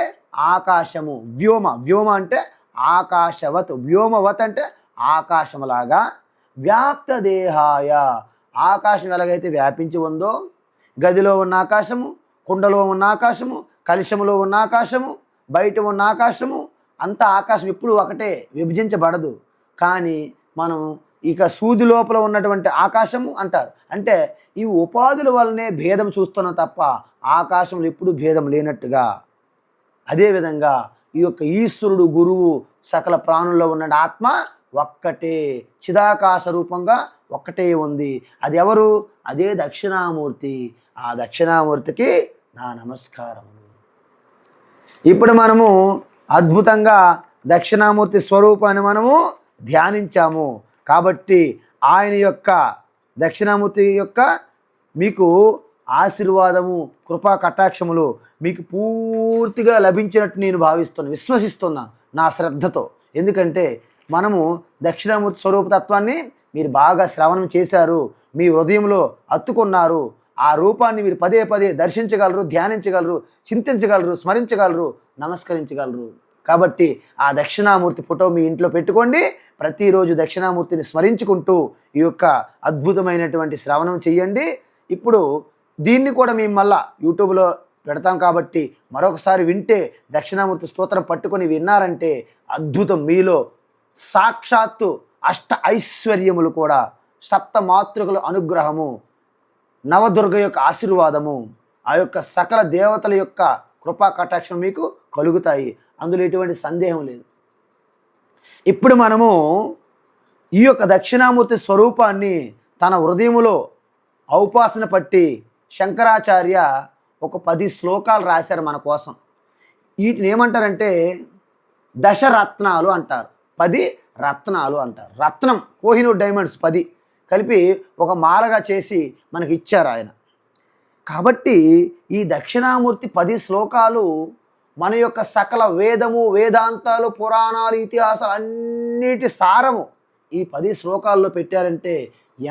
ఆకాశము, వ్యోమ అంటే ఆకాశవత్, వ్యోమవత్ అంటే ఆకాశములాగా, వ్యాప్త దేహాయ, ఆకాశం ఎలాగైతే వ్యాపించి ఉందో, గదిలో ఉన్న ఆకాశము, కుండలో ఉన్న ఆకాశము, కలశములో ఉన్న ఆకాశము, బయట ఉన్న ఆకాశము, అంత ఆకాశం ఎప్పుడు ఒకటే, విభజించబడదు. కానీ మనం ఇక సూది లోపల ఉన్నటువంటి ఆకాశము అంటారు. అంటే ఈ ఉపాధుల వల్లనే భేదం చూస్తున్నాం తప్ప ఆకాశంలో ఎప్పుడు భేదం లేనట్టుగా. అదేవిధంగా ఈ యొక్క ఈశ్వరుడు, గురువు, సకల ప్రాణుల్లో ఉన్న ఆత్మ ఒక్కటే, చిదాకాశ రూపంగా ఒక్కటే ఉంది. అది ఎవరు? అదే దక్షిణామూర్తి. ఆ దక్షిణామూర్తికి నా నమస్కారములు. ఇప్పుడు మనము అద్భుతంగా దక్షిణామూర్తి స్వరూపాన్ని మనము ధ్యానించాము. కాబట్టి ఆయన యొక్క దక్షిణామూర్తి యొక్క మీకు ఆశీర్వాదము, కృపా కటాక్షములు మీకు పూర్తిగా లభించినట్టు నేను భావిస్తున్నాను, విశ్వసిస్తున్నాను నా శ్రద్ధతో. ఎందుకంటే మనము దక్షిణామూర్తి స్వరూపతత్వాన్ని మీరు బాగా శ్రవణం చేశారు, మీ హృదయంలో అత్తుకున్నారు. ఆ రూపాన్ని మీరు పదే పదే దర్శించగలరు, ధ్యానించగలరు, చింతించగలరు, స్మరించగలరు, నమస్కరించగలరు. కాబట్టి ఆ దక్షిణామూర్తి ఫోటో మీ ఇంట్లో పెట్టుకోండి. ప్రతిరోజు దక్షిణామూర్తిని స్మరించుకుంటూ ఈ యొక్క అద్భుతమైనటువంటి శ్రవణం చెయ్యండి. ఇప్పుడు దీన్ని కూడా మేము మళ్ళా యూట్యూబ్లో పెడతాం కాబట్టి మరొకసారి వింటే, దక్షిణామూర్తి స్తోత్రం పట్టుకొని విన్నారంటే అద్భుతం. మీలో సాక్షాత్తు అష్ట ఐశ్వర్యములు కూడా, సప్త మాతృకుల అనుగ్రహము, నవదుర్గ యొక్క ఆశీర్వాదము, ఆ యొక్క సకల దేవతల యొక్క కృపా కటాక్షం మీకు కలుగుతాయి. అందులో ఎటువంటి సందేహం లేదు. ఇప్పుడు మనము ఈ యొక్క దక్షిణామూర్తి స్వరూపాన్ని తన హృదయములో ఔపాసన పట్టి శంకరాచార్య ఒక 10 శ్లోకాలు రాశారు మన కోసం. వీటిని ఏమంటారంటే దశరత్నాలు అంటారు, 10 రత్నాలు అంటారు. రత్నం, కోహినూర్ డైమండ్స్ 10 కలిపి ఒక మాలగా చేసి మనకి ఇచ్చారు ఆయన. కాబట్టి ఈ దక్షిణామూర్తి 10 శ్లోకాలు మన యొక్క సకల వేదము, వేదాంతాలు, పురాణాలు, ఇతిహాసాలు అన్నిటి సారము ఈ 10 శ్లోకాల్లో పెట్టారంటే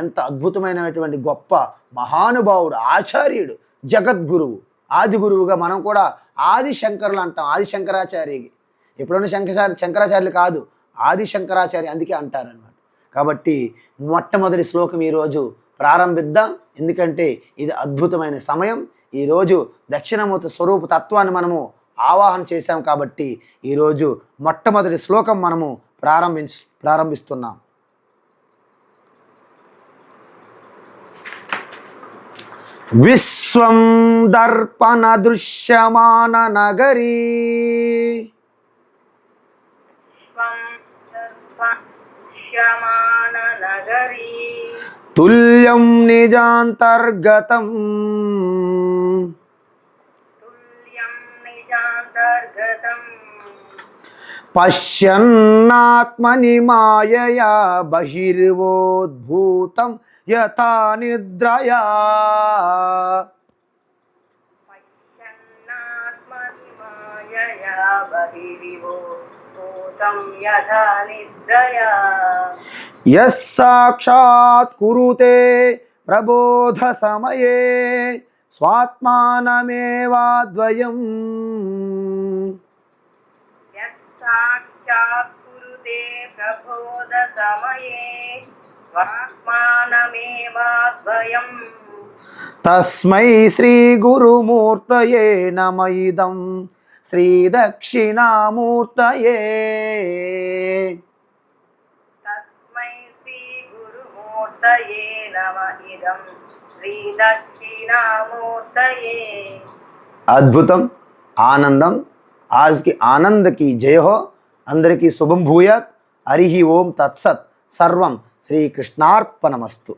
ఎంత అద్భుతమైనటువంటి గొప్ప మహానుభావుడు, ఆచార్యుడు, జగద్గురువు, ఆది గురువుగా మనం కూడా ఆది శంకరులు అంటాం. ఆది శంకరాచార్యకి ఎప్పుడైనా శంకరాచార్యులు కాదు, ఆది శంకరాచార్య అందుకే అంటారనమాట. కాబట్టి మొట్టమొదటి శ్లోకం ఈరోజు ప్రారంభిద్దాం. ఎందుకంటే ఇది అద్భుతమైన సమయం. ఈరోజు దక్షిణామూర్తి స్వరూప తత్వాన్ని మనము ఆవాహన చేశాం కాబట్టి ఈరోజు మొట్టమొదటి శ్లోకం మనము ప్రారంభిస్తున్నాం. విశ్వం దర్పణ దృశ్యమాన నగరీ తుల్యం నిజాంతర్గతం పశ్యన్నాత్మని మాయయా బహిర్వోద్భూతం యథా నిద్రయా. పశ్యన్నాత్మని మాయయా బహిరివోద్భూతం యథా నిద్రయా. యస్ సాక్షాత్ కురుతే ప్రబోధ సమయే స్వాత్మానమేవాద్వయం. యస్సాక్షాత్ కురుతే ప్రబోధ సమయే స్వాత్మానమేవాద్వయం. తస్మై శ్రీ గురుమూర్తయే నమ ఇదం శ్రీ దక్షిణామూర్తయే. తస్మై శ్రీ గురుమూర్తయే నమ ఇదం శ్రీ దక్షిణామూర్తయే. అద్భుతం, ఆనందం. ఆజ్కి ఆనందకి జయ హో. అందరికీ శుభం భూయాత్. హరి ఓం తత్సత్. సర్వం శ్రీకృష్ణార్పణమస్తు.